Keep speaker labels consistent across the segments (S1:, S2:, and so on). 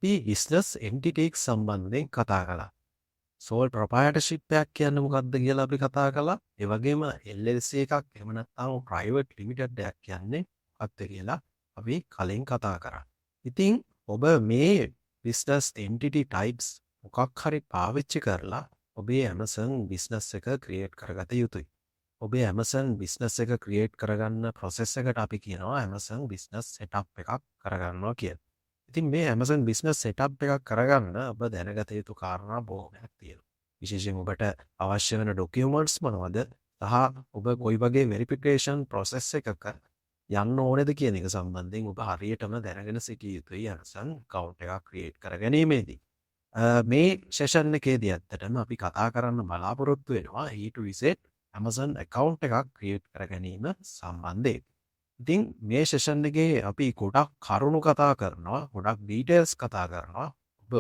S1: අපි business entity එක සම්බන්ධයෙන් කතා කළා. සෝල් ප්‍රොප්‍රයිටර්ෂිප් එකක් කියන්නේ මොකක්ද කියලා අපි කතා කළා. ඒ වගේම LLC එකක් එහෙම නැත්නම් ප්‍රයිවට් ලිමිටඩ් එකක් කියන්නේ මොකක්ද කියලා අපි කලින් කතා කරා. ඉතින් ඔබ මේ බිස්නස් එන්ටිටි ටයිප්ස් මොකක් හරි පාවිච්චි කරලා ඔබේ Amazon බිස්නස් එක ක්‍රියේට් කරගත යුතුයි. ඔබේ Amazon බිස්නස් එක ක්‍රියේට් කරගන්න ප්‍රොසෙස් එකට අපි කියනවා Amazon බිස්නස් සෙටප් එකක් කරගන්නවා කියලා. ඉතින් මේ Amazon බිස්නස් සෙටප් එකක් කරගන්න ඔබ දැනගත යුතු කාරණා බොහොමයක් තියෙනවා. විශේෂයෙන් ඔබට අවශ්‍ය වෙන ඩොකියුමන්ට්ස් මොනවද? සහ ඔබ කොයි වගේ වෙරිෆිකේෂන් ප්‍රොසෙස් එකක යන්න ඕනේද කියන එක සම්බන්ධයෙන් ඔබ හරියටම දැනගෙන සිටිය යුතුයි Amazon account එකක් ක්‍රියේට් කරගැනීමේදී. මේ සෙෂන් එකේදී ඇත්තටම අපි කතා කරන්න බලාපොරොත්තු වෙනවා A to Z Amazon account එකක් ක්‍රියේට් කර ගැනීම සම්බන්ධයෙන්. ඉතින් මේ සෙෂන් එකේ අපි ගොඩක් කරුණු කතා කරනවා, ගොඩක් ඩීටේල්ස් කතා කරනවා.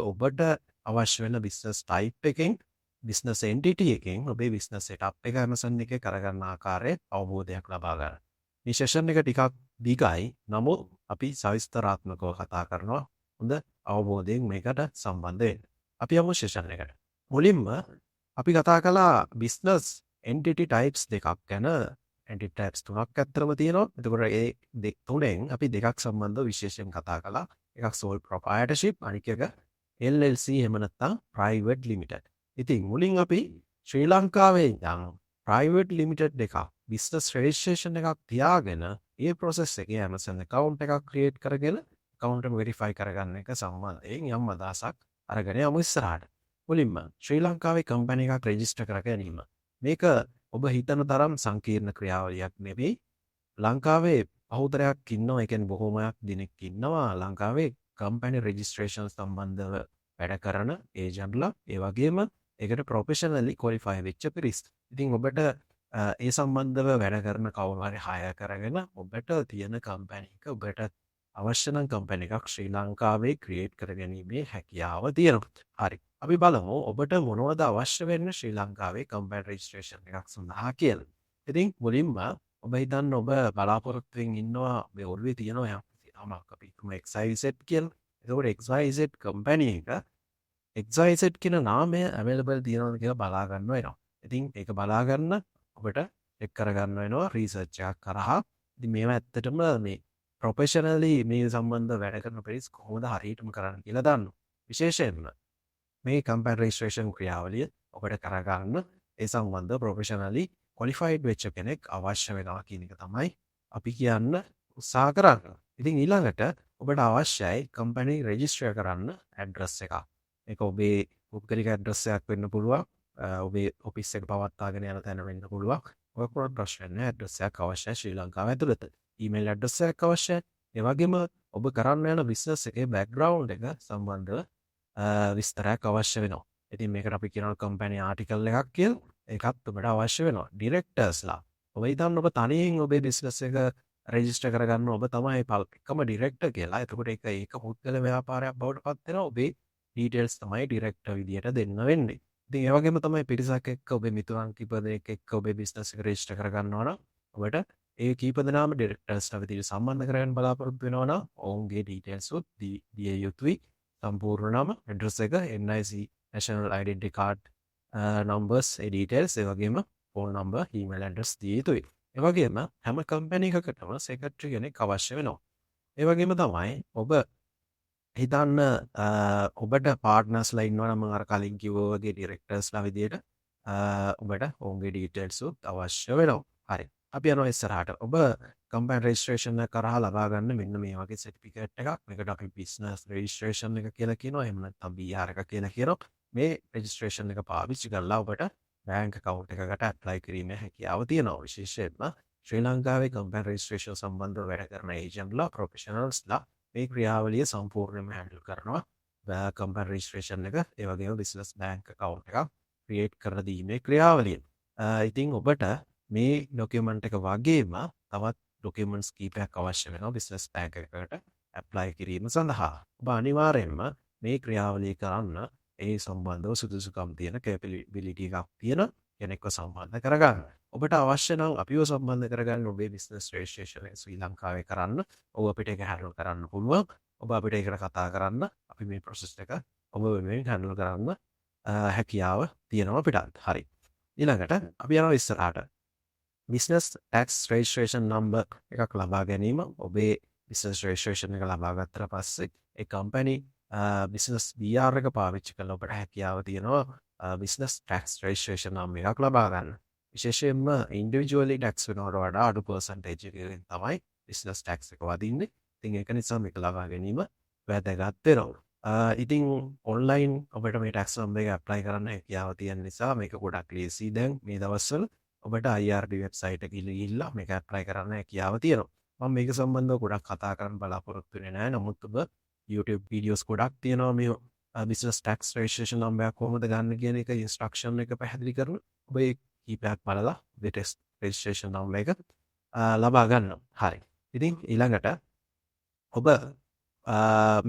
S1: ඔබට අවශ්‍ය වෙන බිස්නස් ටයිප් එකෙන්, බිස්නස් එන්ටිටි එකෙන් ඔබේ බිස්නස් සෙටප් එක Amazon එකේ කරගන්න ආකාරයේ අවබෝධයක් ලබා ගන්න. මේ සෙෂන් එක ටිකක් දිගයි. නමුත් අපි සවිස්තරාත්මකව කතා කරනවා. හොඳ අවබෝධයෙන් මේකට සම්බන්ධ වෙන්න. අපි යමු සෙෂන් එකට. මුලින්ම අපි කතා කළා බිස්නස් එන්ටිටි ටයිප්ස් දෙකක් ගැන. එන්ටිටි ටයිප්ස් තුනක් අතරම තියෙනවා. එතකොට ඒ තුනෙන් අපි දෙකක් සම්බන්ධව විශේෂයෙන් කතා කළා. එකක් සෝල් ප්‍රොප්‍රයිටර්ෂිප්, අනික එක LLC එහෙම නැත්නම් ප්‍රයිවට් ලිමිටඩ්. ඉතින් මුලින් අපි ශ්‍රී ලංකාවේ ඉඳන් ප්‍රයිවට් ලිමිටඩ් එකක් බිස්නස් රෙජිස්ට්‍රේෂන් එකක් තියාගෙන ඒ process එකේ Amazon account එකක් ක්‍රියේට් කරගෙන account එක verify කරගන්න එක සම්බන්ධයෙන් යම් අදහසක් අරගෙන යමු ඉස්සරහට. මුලින්ම ශ්‍රී ලංකාවේ කම්පැනි එකක් රෙජිස්ටර් කර ගැනීම. මේක ඔබ හිතන තරම් සංකීර්ණ ක්‍රියාවලියක් නෙවෙයි. ලංකාවේ බහුතරයක් ඉන්නවා, ඒ කියන්නේ බොහෝමයක් දිනෙක ඉන්නවා ලංකාවේ කම්පැනි රෙජිස්ට්‍රේෂන් සම්බන්ධව වැඩ කරන ඒජන්ට්ලා, ඒ වගේම ඒකට ප්‍රොෆෙෂනලි ක්වොලිෆයි වෙච්ච පිරිස්. ඉතින් ඔබට ඒ සම්බන්ධව වැඩ කරන කවුරු හරි හයර් කරගෙන ඔබට තියෙන කම්පැනි එක, ඔබට අවශ්‍ය නම් කම්පැනි එකක් ශ්‍රී ලංකාවේ ක්‍රියේට් කරගැනීමේ හැකියාව තියෙනවා. හරි. අපි බලමු ඔබට මොනවද අවශ්‍ය වෙන්නේ ශ්‍රී ලංකාවේ කම්පැනි රෙජිස්ට්‍රේෂන් එකක් සඳහා කියලා. ඉතින් මුලින්ම ඔබ හිතන්න ඔබ බලාපොරොත්තුෙන් ඉන්නවා මේ ඔළුවේ තියෙනවා යමක් අපි හිතමු XYZ කියලා. එතකොට XYZ කම්පැනි එක XYZ කියන නාමය available තියෙනවද කියලා බලා ගන්න වෙනවා. ඉතින් ඒක බලා ගන්න ඔබට චෙක් කරගන්න වෙනවා රිසර්ච් එකක් කරහා. ඉතින් මේවා ඇත්තටම මේ ප්‍රොෆෙෂනලි මේ සම්බන්ධ වැඩ කරන පිරිස් කොහොමද හරියටම කරන්න කියලා දන්නවා. විශේෂයෙන්ම මේ කම්පැනි රෙජිස්ට්‍රේෂන් ක්‍රියාවලිය ඔබට කරගන්න ඒ සම්බන්ධ ප්‍රොෆෙෂනලි ක්වොලිෆයිඩ් වෙච්ච කෙනෙක් අවශ්‍ය වෙනවා කියන එක තමයි අපි කියන්න උත්සාහ කරන්නේ. ඉතින් ඊළඟට ඔබට අවශ්‍යයි කම්පැනි රෙජිස්ටර් කරන්න ඇඩ්‍රස් එකක්. ඒක ඔබේ පුද්ගලික ඇඩ්‍රස් එකක් වෙන්න පුළුවන්. ඔබේ ඔෆිස් එක පවත්වාගෙන යන තැන වෙන්න පුළුවන්. ඔය කොහොමද ප්‍රශ්න නැහැ. ඇඩ්‍රස් එකක් අවශ්‍යයි ශ්‍රී ලංකාව ඇතුළත. ඊමේල් ඇඩ්‍රස් එකක් අවශ්‍යයි. ඒ වගේම ඔබ කරන්න යන බිස්නස් එකේ බෑග්ග්‍රවුන්ඩ් එක සම්බන්ධව විස්තරයක් අවශ්‍ය වෙනවා. ඉතින් මේකට අපි කියනවා කම්පැනි ආටිකල් එකක් කියලා. ඒකත් ඔබට අවශ්‍ය වෙනවා. ඩිරෙක්ටර්ස්ලා. ඔබ හිතන්න ඔබ තනියෙන් ඔබේ බිස්නස් එක රෙජිස්ටර් කරගන්න ඔබ තමයි එකම ඩිරෙක්ටර් කියලා. එතකොට ඒක පුද්ගල ව්‍යාපාරයක් බවට පත් වෙනවා. ඔබේ ඩීටේල්ස් තමයි ඩිරෙක්ටර් විදියට දෙන්න වෙන්නේ. ඉතින් ඒ වගේම තමයි පිරිසක් එක්ක ඔබේ මිතුරන් කීප දෙනෙක් එක්ක ඔබේ බිස්නස් එක රෙජිස්ටර් කරගන්නවා නම් ඔබට ඒ කීප දෙනාම ඩිරෙක්ටර්ස්ලා විදියට සම්බන්ධ කරගෙන බලාපොරොත්තු වෙනවා නම් ඔවුන්ගේ ඩීටේල්ස් උත් දිය යුතුයි. සම්පූර්ණ නම, ඇඩ්‍රස් එක, NIC national identity card numbers, ඒ details, ඒ වගේම phone number, email address දිය යුතුයි. ඒ වගේම හැම කම්පැනි එකකටම secretary කෙනෙක් අවශ්‍ය වෙනවා. ඒ වගේම තමයි ඔබ හිතන්න ඔබට පාර්ට්නර්ස්ලා ඉන්නවා නම් අර කලින් කිව්වා වගේ ඩිරෙක්ටර්ස්ලා විදියට ඔබට ඔවුන්ගේ details උත් අවශ්‍ය වෙනවා. හරි. අපි යනවා ඉස්සරහට. ඔබ කම්පැනි රෙජිස්ට්‍රේෂන් එක කරහා ලබා ගන්න මෙන්න මේ වගේ සර්ටිෆිකේට් එකක්. මේකට අපි බිස්නස් රෙජිස්ට්‍රේෂන් එක කියලා කියනවා. එහෙම නැත්නම් BR එක කියලා කියනවා. මේ රෙජිස්ට්‍රේෂන් එක පාවිච්චි කරලා ඔබට බැංක් account එකකට ඇප්ලයි කිරීමේ හැකියාව තියෙනවා. විශේෂයෙන්ම ශ්‍රී ලංකාවේ කම්පැනි රෙජිස්ට්‍රේෂන් සම්බන්ධව වැඩ කරන ඒජන්ට්ලා, ප්‍රොෆෙෂනල්ස්ලා මේ ක්‍රියාවලිය සම්පූර්ණයෙන්ම හැන්ඩල් කරනවා. කම්පැනි රෙජිස්ට්‍රේෂන් එක, ඒ වගේම බිස්නස් බැංක් account එකක් ක්‍රියේට් කර දීමේ ක්‍රියාවලිය. ඉතින් ඔබට මේ ඩොකියුමන්ට් එක වගේම තවත් ඩොකියුමන්ට්ස් කීපයක් අවශ්‍ය වෙනවා බිස්නස් බැංක් එකකට ඇප්ලයි කිරීම සඳහා. ඔබ අනිවාර්යයෙන්ම මේ ක්‍රියාවලිය කරන්න ඒ සම්බන්ධව සුදුසුකම් තියෙන කැපබිලිටි එකක් තියෙන කෙනෙක්ව සම්බන්ධ කරගන්න. ඔබට අවශ්‍ය නම් අපිව සම්බන්ධ කරගන්න ඔබේ බිස්නස් රෙජිස්ට්‍රේෂන් එක ශ්‍රී ලංකාවේ කරන්න. ඔව් අපිට ඒක හැන්ඩල් කරන්න පුළුවන්. ඔබ අපිට ඒකට කතා කරන්න අපි මේ ප්‍රොසෙස් එක ඔබ වෙනුවෙන් හැන්ඩල් කරන්න හැකියාව තියෙනවා අපිටත්. හරි. ඊළඟට අපි යනවා ඉස්සරහට. බිස්නස් ටැක්ස් රෙජිස්ට්‍රේෂන් නම්බර් එකක් ලබා ගැනීම. ඔබේ බිස්නස් රෙජිස්ට්‍රේෂන් එක ලබා ගත්තට පස්සේ ඒ කම්පැනි බිස්නස් BR එක පාවිච්චි කරලා ඔබට හැකියාව තියෙනවා බිස්නස් ටැක්ස් රෙජිස්ට්‍රේෂන් නම්බර් එකක් ලබා ගන්න. විශේෂයෙන්ම ඉන්ඩිවිජුවලි ටැක්ස් වෙනවට වඩා අඩු පර්සන්ටේජ් එකකින් තමයි බිස්නස් ටැක්ස් එක වදින්නේ. ඉතින් ඒක නිසා මේක ලබා ගැනීම වැදගත් වෙනවා. ඉතින් ඔන්ලයින් ඔබට මේ ටැක්ස් නම්බර් එක ඇප්ලයි කරන්න හැකියාව තියෙන නිසා මේක ගොඩක් ලේසි දැන් මේ දවස්වල ඔබට IRD වෙබ්සයිට් එකේ ගිහිල්ලා මේක ඇප්ලයි කරන්න හැකියාව තියෙනවා. මම මේක සම්බන්ධව ගොඩක් කතා කරන්න බලාපොරොත්තු වෙන්නේ නැහැ. නමුත් ඔබ YouTube වීඩියෝස් ගොඩක් තියෙනවා මේ බිස්නස් ටැක්ස් රෙජිස්ට්‍රේෂන් නම්බර් එක කොහොමද ගන්න කියන එක ඉන්ස්ට්‍රක්ෂන් එක පැහැදිලි කරන ඔබ ඒ කීපයක් බලලා ඔබේ ටෙක්ස් රෙජිස්ට්‍රේෂන් නම්බර් එක ලබා ගන්න. හරි. ඉතින් ඊළඟට ඔබ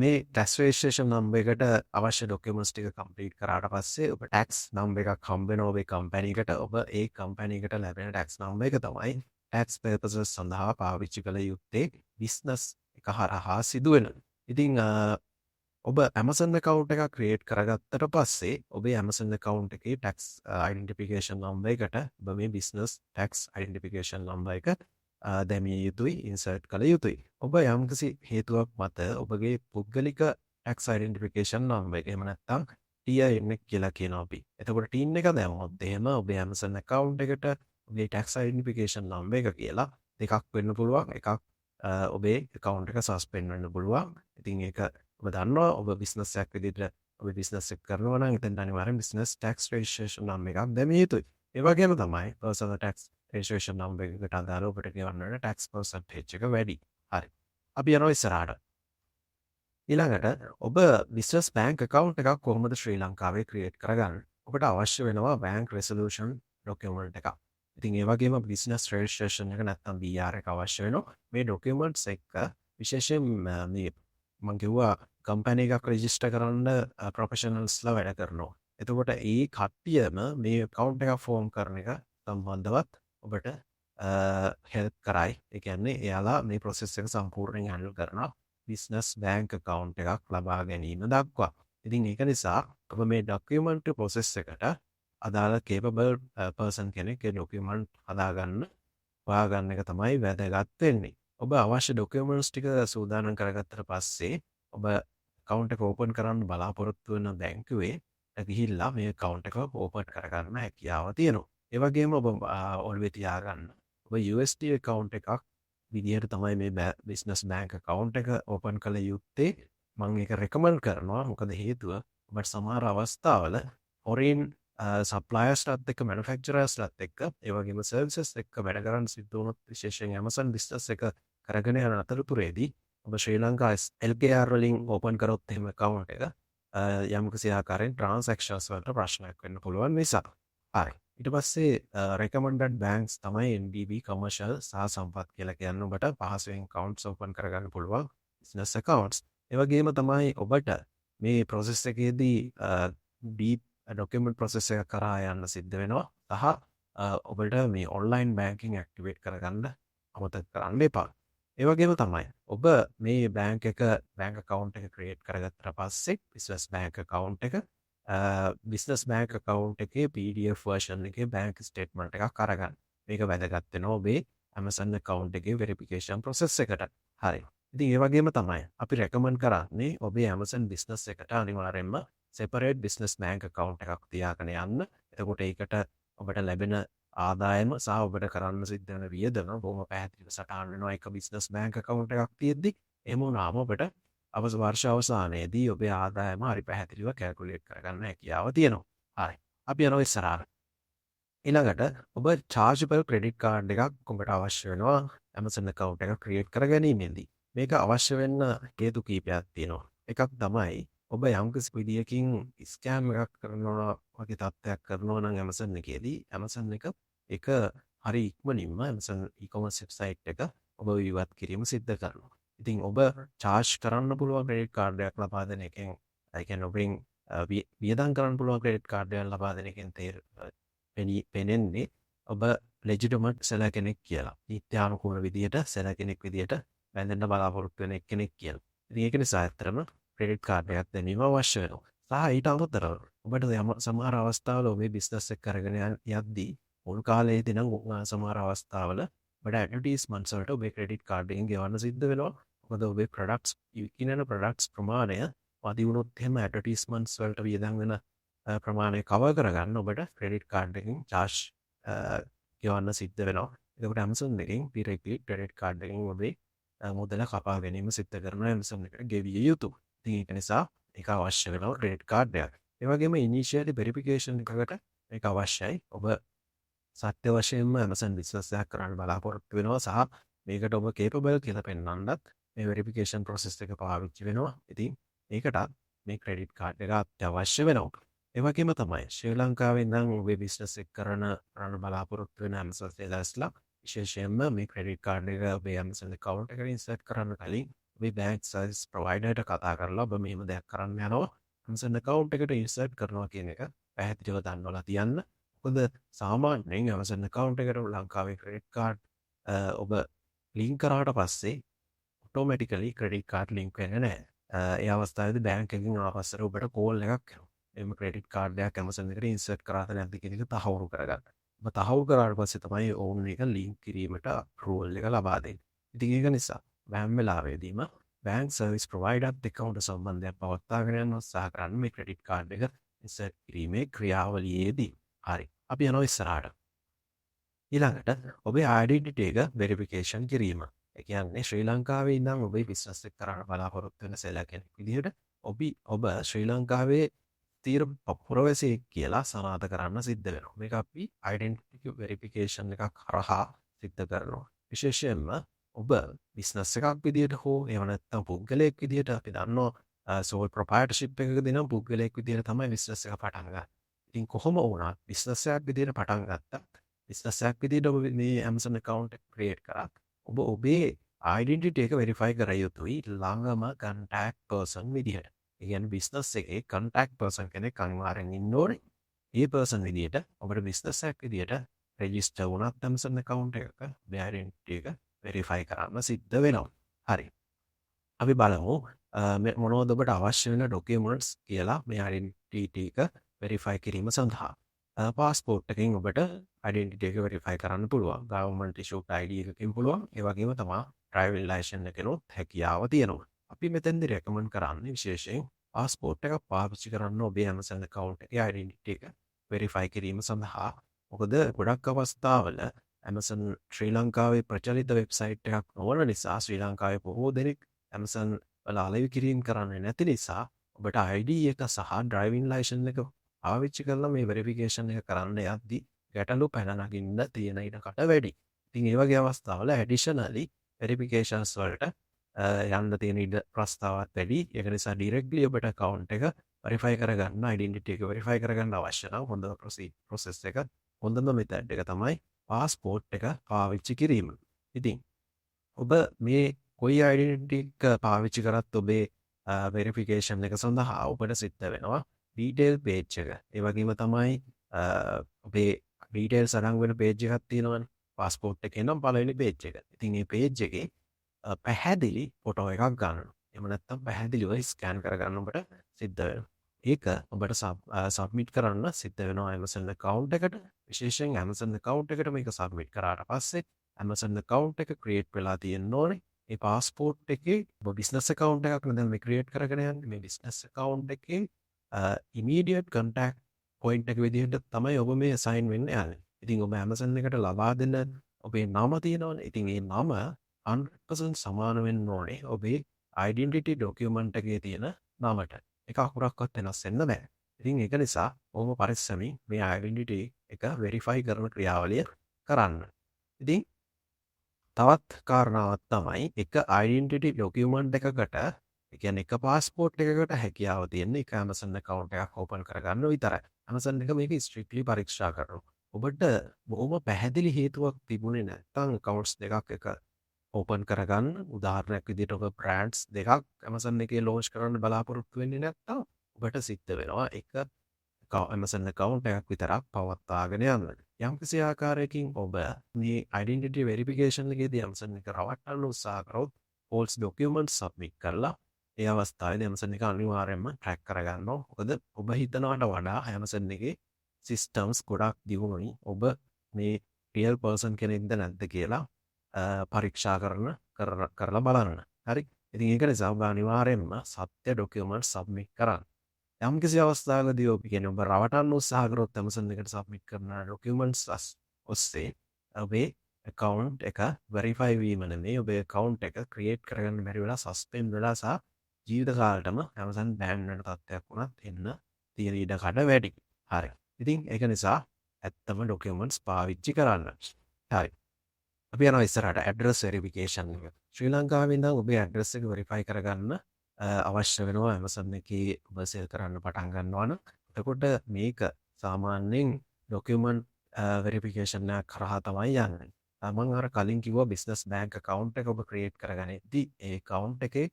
S1: මේ ටැක්ස් රෙජිස්ට්‍රේෂන් නම්බර් එකට අවශ්‍ය ඩොකියුමන්ට්ස් ටික කම්ප්ලීට් කරාට පස්සේ ඔබ ටැක්ස් නම්බර් එකක් හම්බ වෙනවා ඔබේ කම්පැනි එකට. ඔබ ඒ කම්පැනි එකට ලැබෙන ටැක්ස් නම්බර් එක තමයි ටැක්ස් පර්පසස් සඳහා පාවිච්චි කළ යුත්තේ බිස්නස් එක හරහා සිදුවෙන. ඉතින් ඔබ Amazon account එකක් ක්‍රියේට් කරගත්තට පස්සේ ඔබේ Amazon account එකේ tax identification number එකට ඔබ මේ business tax identification number එක දැමිය යුතුයි, insert කළ යුතුයි. ඔබ යම්කිසි හේතුවක් මත ඔබගේ පුද්ගලික tax identification number එක එහෙම නැත්නම් TIN එක කියලා කියනවා අපි. එතකොට TIN එක දැම්මොත් එහෙම ඔබේ Amazon account එකට ඔබේ tax identification number එක කියලා දෙකක් වෙන්න පුළුවන්. එකක් ඔබේ account එක suspend වෙන්න පුළුවන්. ඉතින් ඒක ඔබ දන්නවා ඔබ බිස්නස් එකක් විදිහට ඔබ බිස්නස් එක කරනවා නම් එතෙන් අනිවාර්යෙන් බිස්නස් ටැක්ස් රෙජිස්ට්‍රේෂන් නම්බර් එකක් දැමිය යුතුයි. ඒ වගේම තමයි පර්සනල් ටැක්ස් රෙජිස්ට්‍රේෂන් නම්බර් එකකට අදාළව ඔබට ගෙවන්න වෙන ටැක්ස් පර්සන්ටේජ් එක වැඩි. හරි. අපි යනවා ඉස්සරහට. ඊළඟට ඔබ බිස්නස් බැංක් account එකක් කොහොමද ශ්‍රී ලංකාවේ ක්‍රියේට් කරගන්නේ? ඔබට අවශ්‍ය වෙනවා බැංක් රෙසලූෂන් ඩොකියුමන්ට් එකක්. ඉතින් ඒ වගේම බිස්නස් රෙජිස්ට්‍රේෂන් එක නැත්නම් BR එක අවශ්‍ය වෙනවා. මේ ඩොකියුමන්ට්ස් එක විශේෂයෙන් මේ මං කිව්වා කම්පැනි එකක් රෙජිස්ටර් කරන්න ප්‍රොෆෙෂනල්ස්ලා වැඩ කරනවා. එතකොට ඒ කට්ටියම මේ account එකක් ෆෝම් කරන එක සම්බන්ධවත් ඔබට හෙල්ප් කරයි. ඒ කියන්නේ එයාලා මේ process එක සම්පූර්ණයෙන් handle කරනවා business bank account එකක් ලබා ගැනීම දක්වා. ඉතින් ඒක නිසා ඔබ මේ document process එකට අදාළ capable person කෙනෙක් ඒ document හදාගන්න හොයාගන්න එක තමයි වැදගත් වෙන්නේ. ඔබ අවශ්‍ය ඩොකියුමන්ට්ස් ටික සූදානම් කරගත්තට පස්සේ ඔබ account එක open කරන්න බලාපොරොත්තු වෙන බැංකුවේ ගිහිල්ලා මේ account එක open කරගන්න හැකියාව තියෙනවා. ඒ වගේම ඔබ ඔළුවේ තියාගන්න ඔබ USD account එකක් විදිහට තමයි මේ business bank account එක open කළ යුත්තේ. මම ඒක recommend කරනවා. මොකද හේතුව ඔබට සමහර අවස්ථාවල foreign සප්ලයර්ස්ලත් එක්ක මැනුෆැක්චරර්ස්ලත් එක්ක ඒ වගේම සර්විසස් එක්ක වැඩ කරන්න සිද්ධ වුණොත් විශේෂයෙන් Amazon business එක කරගෙන යන අතරතුරේදී ඔබ ශ්‍රී ලංකා LKR වලින් ඕපන් කරොත් එහෙම account එක යම්කිසි ආකාරයෙන් transactions වලට ප්‍රශ්නයක් වෙන්න පුළුවන් නිසා. හරි. ඊට පස්සේ recommended banks තමයි NDB commercial සහ සම්පත් කියලා කියන්නේ ඔබට පහසුවෙන් accounts open කරගන්න පුළුවන් business accounts. ඒ වගේම තමයි ඔබට මේ process එකේදී deep ඩොකියුමන්ට් process එක කරා යන්න සිද්ධ වෙනවා. සහ ඔබට මේ online banking activate කරගන්න අමතක කරන්න එපා. ඒ වගේම තමයි ඔබ මේ bank account එක create කරගත්තට පස්සේ business bank account එක business bank account එකේ PDF version එකේ bank statement එකක් අරගන්න. මේක වැදගත් වෙනවා ඔබේ Amazon account එකේ verification process එකට. හරි. ඉතින් ඒ වගේම තමයි අපි recommend කරන්නේ ඔබේ Amazon business එකට අනිවාර්යයෙන්ම separate business bank account එකක් තියාගෙන යන්න. එතකොට ඒකට ඔබට ලැබෙන ආදායම සහ ඔබට කරන්න සිද්ධ වෙන වියදම බොහොම පැහැදිලිව සටහන් වෙනවා එක business bank account එකක් තියෙද්දි. එහෙම වුණාම ඔබට වර්ෂ අවසානයේදී ඔබේ ආදායම හරි පැහැදිලිව කැල්කියුලේට් කරගන්න හැකියාව තියෙනවා. හරි. අපි යනවා ඉස්සරහට. ඊළඟට ඔබ chargeable credit card එකක් ඔබට අවශ්‍ය වෙනවා Amazon account එක create කර ගැනීමේදී. මේක අවශ්‍ය වෙන්න හේතු කීපයක් තියෙනවා. එකක් තමයි ඔබ යම්කිසි විදියකින් ස්කෑම් එකක් කරනවා වගේ තත්ත්වයක් කරනවා නම් Amazon එකේදී Amazon එක ඒක හරි ඉක්මනින්ම Amazon e-commerce website එක ඔබ විවත් කිරීම සිද්ධ කරනවා. ඉතින් ඔබ charge කරන්න පුළුවන් credit card එකක් ලබා දෙන එකෙන් ඒ කියන්නේ ඔබෙන් වියදම් කරන්න පුළුවන් credit card එකක් ලබා දෙන එකෙන් පෙනෙන්නේ ඔබ legitimate seller කෙනෙක් කියලා. නිත්‍යානුකූල විදියට seller කෙනෙක් විදියට වැඳෙන්න බලාපොරොත්තු වෙන කෙනෙක් කියලා. ඉතින් ඒක නිසා ඇත්තටම ක්‍රෙඩිට් කාඩ් එකක් ගැනීම අවශ්‍ය වෙනවා. සහ ඊට අමතරව ඔබට සමහර අවස්ථාවල ඔබේ බිස්නස් එක කරගෙන යද්දී මුල් කාලයේදී නම් සමහර අවස්ථාවල ඔබට ඇඩ්වර්ටයිස්මන්ට්ස් වලට ඔබේ ක්‍රෙඩිට් කාඩ් එකෙන් ගෙවන්න සිද්ධ වෙනවා. මොකද ඔබේ ප්‍රොඩක්ට්ස් විකිනන ප්‍රොඩක්ට්ස් ප්‍රමාණය වැඩි වුණොත් එහෙම ඇඩ්වර්ටයිස්මන්ට්ස් වලට වියදම් වෙන ප්‍රමාණය කවර් කරගන්න ඔබට ක්‍රෙඩිට් කාඩ් එකකින් චාර්ජ් ගෙවන්න සිද්ධ වෙනවා. එතකොට Amazon එකෙන් ඩිරෙක්ට්ලි ක්‍රෙඩිට් කාඩ් එකෙන් ඔබේ මුදල කපා ගැනීම සිද්ධ කරන Amazon එකට ගෙවිය යුතුයි. ඉතින් ඒක නිසා ඒක අවශ්‍ය වෙනවා ක්‍රෙඩිට් කාඩ් එකක්. ඒ වගේම ඉනිෂියලි වෙරිෆිකේෂන් එකකට මේක අවශ්‍යයි. ඔබ සත්‍ය වශයෙන්ම Amazon බිස්නස් එකක් කරන්න බලාපොරොත්තු වෙනවා සහ මේකට ඔබ කේපබල් කියලා පෙන්වන්නත් මේ වෙරිෆිකේෂන් ප්‍රොසෙස් එක පාවිච්චි වෙනවා. ඉතින් ඒකටත් මේ ක්‍රෙඩිට් කාඩ් එක අත්‍යවශ්‍ය වෙනවා. ඒ වගේම තමයි ශ්‍රී ලංකාවේ ඉඳන් ඔබේ බිස්නස් එක කරන්න බලාපොරොත්තු වෙන Amazon සේල්ස්ලා විශේෂයෙන්ම මේ ක්‍රෙඩිට් කාඩ් එක ඔබේ Amazon account එකට ඉන්සර්ට් කරන්න කලින් ඔබේ බැංක් සර්විස් ප්‍රොවයිඩර්ට කතා කරලා ඔබ මෙහෙම දෙයක් කරන්න යනවා Amazon account එකට ඉන්සර්ට් කරනවා කියන එක පැහැදිලිව දන්වලා තියන්න. මොකද සාමාන්‍යයෙන් Amazon account එකට ලංකාවේ ක්‍රෙඩිට් කාඩ් ඔබ ලින්ක් කරාට පස්සේ ඔටෝමැටිකලි ක්‍රෙඩිට් කාඩ් ලින්ක් වෙන්නේ නැහැ. ඒ අවස්ථාවේදී බැංක් එකකින් ආපස්සට ඔබට කෝල් එකක් එනවා. එම ක්‍රෙඩිට් කාඩ් එකක් Amazon එකට ඉන්සර්ට් කරාද නැද්ද කියන එක තහවුරු කරගන්න. ඔබ තහවුරු කරාට පස්සේ තමයි ඔවුන් එක ලින්ක් කිරීමට අප්‍රූවල් එක ලබා දෙන්නේ. ඉතින් ඒක නිසා හැම වෙලාවෙදීම බැංක් සර්විස් ප්‍රොවයිඩර්ත් එක්ක හොඳ සම්බන්ධයක් පවත්වාගෙන යන්න උත්සාහ කරන්න මේ ක්‍රෙඩිට් කාඩ් එක ඉන්සර්ට් කිරීමේ ක්‍රියාවලියේදී. හරි. අපි යනවා ඉස්සරහට. ඊළඟට ඔබේ ඩෙන්ටිටි එක වෙරිෆිකේෂන් කිරීම. ඒ කියන්නේ ශ්‍රී ලංකාවේ ඉඳන් ඔබේ බිස්නස් එක කරන්න බලාපොරොත්තු වෙන සෙලර් කෙනෙක් විදිහට ඔබ ශ්‍රී ලංකාවේ තීර පුරවැසියෙක් කියලා සනාථ කරන්න සිද්ධ වෙනවා. මේක අපි ඩෙන්ටිටි වෙරිෆිකේෂන් එකක් හරහා සිද්ධ කරනවා. විශේෂයෙන්ම ඔබ බිස්නස් එකක් විදිහට හෝ එහෙම නැත්නම් පුද්ගලයෙක් විදිහට අපි දන්නවා සෝල් ප්‍රොප්‍රයිටර්ෂිප් එකක දෙන පුද්ගලයෙක් විදිහට තමයි බිස්නස් එක පටන් ගන්න. ඉතින් කොහොම වුණත් බිස්නස් එකක් විදිහට පටන් ගත්තත් බිස්නස් එකක් විදිහට ඔබ මේ Amazon account එක ක්‍රියේට් කරත් ඔබ ඔබේ ඩෙන්ටිටි එක වෙරිෆයි කර යුතුයි ළඟම කන්ටැක්ට් පර්සන් විදිහට. ඒ කියන්නේ බිස්නස් එකේ කන්ටැක්ට් පර්සන් කෙනෙක් අනිවාර්යෙන් ඉන්න ඕනේ. ඒ පර්සන් විදිහට ඔබට බිස්නස් එකක් විදිහට රෙජිස්ටර් වුණත් Amazon account එකක ඔබේ ඩෙන්ටිටි එක වෙරිෆයි කරන්න සිද්ධ වෙනවා. හරි. අපි බලමු මොනවද ඔබට අවශ්‍ය වෙන ඩොකියුමන්ට්ස් කියලා මේ ඩෙන්ටිටි එක වෙරිෆයි කිරීම සඳහා. පාස්පෝර්ට් එකකින් ඔබට ඩෙන්ටිටි එක වෙරිෆයි කරන්න පුළුවන්. ගවර්න්මන්ට් ඉෂුඩ් ID එකකින් පුළුවන්. ඒ වගේම තමයි ඩ්‍රයිවිං ලයිසන්ස් එකනොත් හැකියාව තියෙනවා. අපි මෙතෙන්දි රෙකමන්ඩ් කරන්නේ විශේෂයෙන් පාස්පෝර්ට් එකක් පාවිච්චි කරන්න ඔබේ Amazon account එකේ ඩෙන්ටිටි එක වෙරිෆයි කිරීම සඳහා. මොකද ගොඩක් අවස්ථාවල Amazon ශ්‍රී ලංකාවේ ප්‍රචලිත වෙබ්සයිට් එකක් නොවන නිසා ශ්‍රී ලංකාවේ බොහෝ දෙනෙක් Amazon වල අලෙවි කිරීම කරන්නේ නැති නිසා ඔබට ID එක සහ ඩ්‍රයිවිං ලයිසන්ස් එක පාවිච්චි කරලා මේ වෙරිෆිකේෂන් එක කරන්න යද්දී ගැටලු පැන නගින්න තියෙන ඉඩකට වැඩි. ඉතින් ඒ වගේ අවස්ථාවල ඇඩිෂනලි වෙරිෆිකේෂන්ස් වලට යන්න තියෙන ඉඩ ප්‍රස්තාවත් වැඩි. ඒක නිසා ඩිරෙක්ට්ලි ඔබට account එක වෙරිෆයි කරගන්න ඩෙන්ටිටි එක වෙරිෆයි කරගන්න අවශ්‍ය නම් හොඳ ප්‍රොසෙස් එක හොඳම මෙතඩ් එක තමයි පාස්පෝර්ට් එක පාවිච්චි කිරීම. ඉතින් ඔබ මේ කොයි ඩෙන්ටිටි එක පාවිච්චි කරත් ඔබේ වෙරිෆිකේෂන් එක සඳහා ඔබට සිද්ධ වෙනවා ඩීටේල් පේජ් එක. ඒ වගේම තමයි ඔබේ ඩීටේල්ස් අරන් වෙන පේජ් එකක් තියෙනවනේ. පාස්පෝර්ට් එකේ නම් පළවෙනි පේජ් එක. ඉතින් මේ පේජ් එකේ පැහැදිලි ෆොටෝ එකක් ගන්න. එහෙම නැත්නම් පැහැදිලිව ස්කෑන් කරගන්න ඔබට සිද්ධ වෙනවා. ඒක ඔබට සබ්මිට් කරන්න සිද්ධ වෙනවා Amazon account එකට. විශේෂයෙන් Amazon account එකට මේක සබ්මිට් කරාට පස්සේ Amazon account එක ක්‍රියේට් වෙලා තියෙන්න ඕනේ. මේ පාස්පෝර්ට් එකේ ඔබ බිස්නස් account එකක් නේද මේ ක්‍රියේට් කරගෙන යන්නේ. මේ බිස්නස් account එකේ immediate contact point එක විදිහට තමයි ඔබ මේ assign වෙන්න යන්නේ. ඉතින් ඔබ Amazon එකට ලබා දෙන ඔබේ නම තියෙනවනේ. ඉතින් මේ නම 100% සමාන වෙන්න ඕනේ ඔබේ ඩෙන්ටිටි ඩොකියුමන්ට් එකේ තියෙන නමට. එක අකුරක්වත් වෙනස් වෙන්න බෑ. ඉතින් ඒක නිසා ඔබ පරිස්සමින් මේ ඩෙන්ටිටි එක වෙරිෆයි කරන ක්‍රියාවලිය කරන්න. ඉතින් තවත් කාරණාවක් තමයි එක ඩෙන්ටිටි ඩොකියුමන්ට් එකකට ඒ කියන්නේ එක පාස්පෝර්ට් එකකට හැකියාව තියෙන එක Amazon account එකක් ඕපන් කරගන්න විතරයි. Amazon එක මේක ස්ට්‍රික්ට්ලි පරීක්ෂා කරනවා. ඔබට බොහොම පැහැදිලි හේතුවක් තිබුණේ නැත්නම් accounts දෙකක් එක ඕපන් කරගන්න උදාහරණයක් විදිහට ඔබ බ්‍රෑන්ඩ්ස් දෙකක් Amazon එකේ ලොන්ච් කරන්න බලාපොරොත්තු වෙන්නේ නැත්නම් ඔබට සිද්ධ වෙනවා එක Amazon account එකක් විතරක් පවත්වාගෙන යන්න. යම්කිසි ආකාරයකින් ඔබ මේ ඩෙන්ටිටි වෙරිෆිකේෂන් එකේදී Amazon එක රවට්ටන්න උත්සාහ කරොත් false documents submit කරලා ඒ අවස්ථාවේදී Amazon එක අනිවාර්යයෙන්ම ට්‍රැක් කරගන්නවා. මොකද ඔබ හිතනවට වඩා Amazon එකේ සිස්ටම්ස් ගොඩක් දියුණුයි. ඔබ මේ රියල් පර්සන් කෙනෙක්ද නැද්ද කියලා පරීක්ෂා කරලා බලන්න. හරි. ඉතින් ඒක නිසා ඔබ අනිවාර්යයෙන්ම සත්‍ය ඩොකියුමන්ට් සබ්මිට් කරන්න. යම්කිසි අවස්ථාවකදී ඔබ කියන්නේ ඔබ රවටන්න උත්සාහ කරොත් Amazon එකට සබ්මිට් කරන ඩොකියුමන්ට්ස් ඔස්සේ ඔබේ account එක verify වීම නෙමෙයි ඔබේ account එක create කරගන්න බැරි වෙලා suspend වෙලා සහ ජීවිත කාලෙටම Amazon ban වෙන තත්ත්වයක් වුණත් එන්න තියෙන ඉඩ කඩ වැඩි. හරි. ඉතින් ඒක නිසා ඇත්තම ඩොකියුමන්ට්ස් පාවිච්චි කරන්න. හරි. අපි යනවා ඉස්සරහට ඇඩ්‍රස් වෙරිෆිකේෂන් එක. ශ්‍රී ලංකාවේ ඉඳන් ඔබේ ඇඩ්‍රස් එක වෙරිෆයි කරගන්න අවශ්‍ය වෙනවා Amazon එකේ ඔබ සෙල් කරන්න පටන් ගන්නවා නම්. එතකොට මේක සාමාන්‍යයෙන් ඩොකියුමන්ට් වෙරිෆිකේෂන් එකක් කරහා තමයි යන්නේ. මම අර කලින් කිව්වා බිස්නස් බැංක් account එක ඔබ ක්‍රියේට් කරගනිද්දී ඒ account එකේ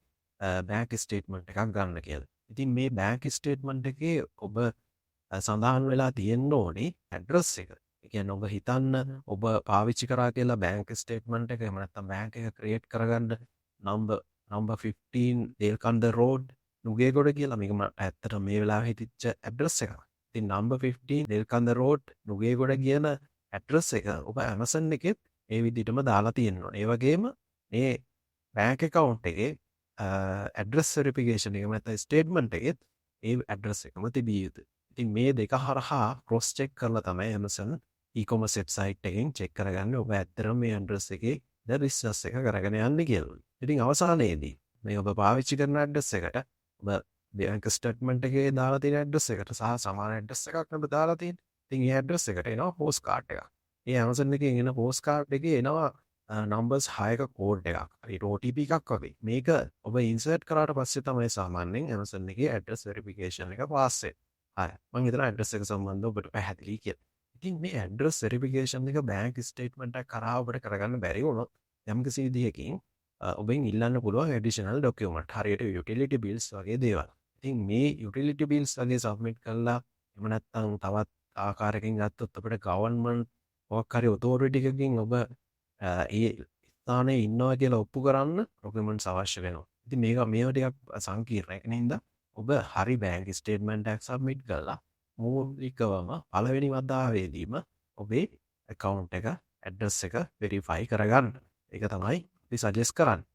S1: බැංක් ස්ටේට්මන්ට් එකක් ගන්න කියලා. ඉතින් මේ බැංක් ස්ටේට්මන්ට් එකේ ඔබ සඳහන් වෙලා තියෙන්න ඕනේ ඇඩ්‍රස් එක. ඒ කියන්නේ ඔබ හිතන්න ඔබ පාවිච්චි කරා කියලා බැංක් ස්ටේට්මන්ට් එක එහෙම නැත්නම් බැංක් එක ක්‍රියේට් කරගන්න නම්බර් 15 දේල්කන්ද රෝඩ් නුගේගොඩ කියලා මේක මට ඇත්තට මේ වෙලාවේ හිතිච්ච ඇඩ්‍රස් එකක්. ඉතින් නම්බර් 15 දේල්කන්ද රෝඩ් නුගේගොඩ කියන ඇඩ්‍රස් එක ඔබ Amazon එකෙත් ඒ විදිහටම දාලා තියෙන්න ඕනේ. ඒ වගේම මේ බැංක් account එකේ ඇඩ්‍රස් වෙරිෆිකේෂන් එක නැත්නම් ස්ටේට්මන්ට් එකෙත් ඒ ඇඩ්‍රස් එකම තිබිය යුතුයි. ඉතින් මේ දෙක හරහා ක්‍රොස් චෙක් කරලා තමයි Amazon e-commerce වෙබ්සයිට් එකෙන් චෙක් කරගන්නේ ඔබ ඇත්තටම මේ ඇඩ්‍රස් එකේ ද බිස්නස් එක කරගෙන යන්නේ කියලා. ඉතින් අවසානයේදී මේ ඔබ පාවිච්චි කරන ඇඩ්‍රස් එකට ඔබ බැංක් ස්ටේට්මන්ට් එකේ දාලා තියෙන ඇඩ්‍රස් එකට සහ සමාන ඇඩ්‍රස් එකක් නේද දාලා තියෙන්නේ. ඉතින් ඒ ඇඩ්‍රස් එකට එනවා පෝස්ට් කාඩ් එකක්. ඒ Amazon එකෙන් එන පෝස්ට් කාඩ් එකේ එනවා නම්බර්ස් 6ක කෝඩ් එකක්. හරියට OTP එකක් වගේ. මේක ඔබ ඉන්සර්ට් කරාට පස්සේ තමයි සාමාන්‍යයෙන් Amazon එකේ ඇඩ්‍රස් වෙරිෆිකේෂන් එක පාස් වෙන්නේ. හරි. මම හිතනවා ඇඩ්‍රස් එක සම්බන්ධව ඔබට පැහැදිලි කියලා. ඉතින් මේ ඇඩ්‍රස් වෙරිෆිකේෂන් එක බැංක් ස්ටේට්මන්ට් එකක් කරා ඔබට කරගන්න බැරි වුණොත් යම්කිසි විදිහකින් ඔබෙන් ඉල්ලන්න පුළුවන් ඇඩිෂනල් ඩොකියුමන්ට්. හරියට යුටිලිටි බිල්ස් වගේ දේවල්. ඉතින් මේ යුටිලිටි බිල්ස් වගේ සබ්මිට් කරලා එහෙම නැත්නම් තවත් ආකාරයකින් ගත්තොත් අපිට ගවර්න්මන්ට් මොකක් හරි ඔතොරිටි එකකින් ඔබ ඒ ස්ථානයේ ඉන්නවා කියලා ඔප්පු කරන්න ඩොකියුමන්ට්ස් අවශ්‍ය වෙනවා. ඉතින් මේවා ටිකක් සංකීර්ණයි. ඒක නින්දා ඔබ හරි බැංක් ස්ටේට්මන්ට් එකක් සබ්මිට් කරලා මූලිකවම පළවෙනි වතාවේදීම ඔබේ account එක ඇඩ්‍රස් එක වෙරිෆයි කරගන්න. ඒක තමයි අපි සජෙස්ට් කරන්නේ.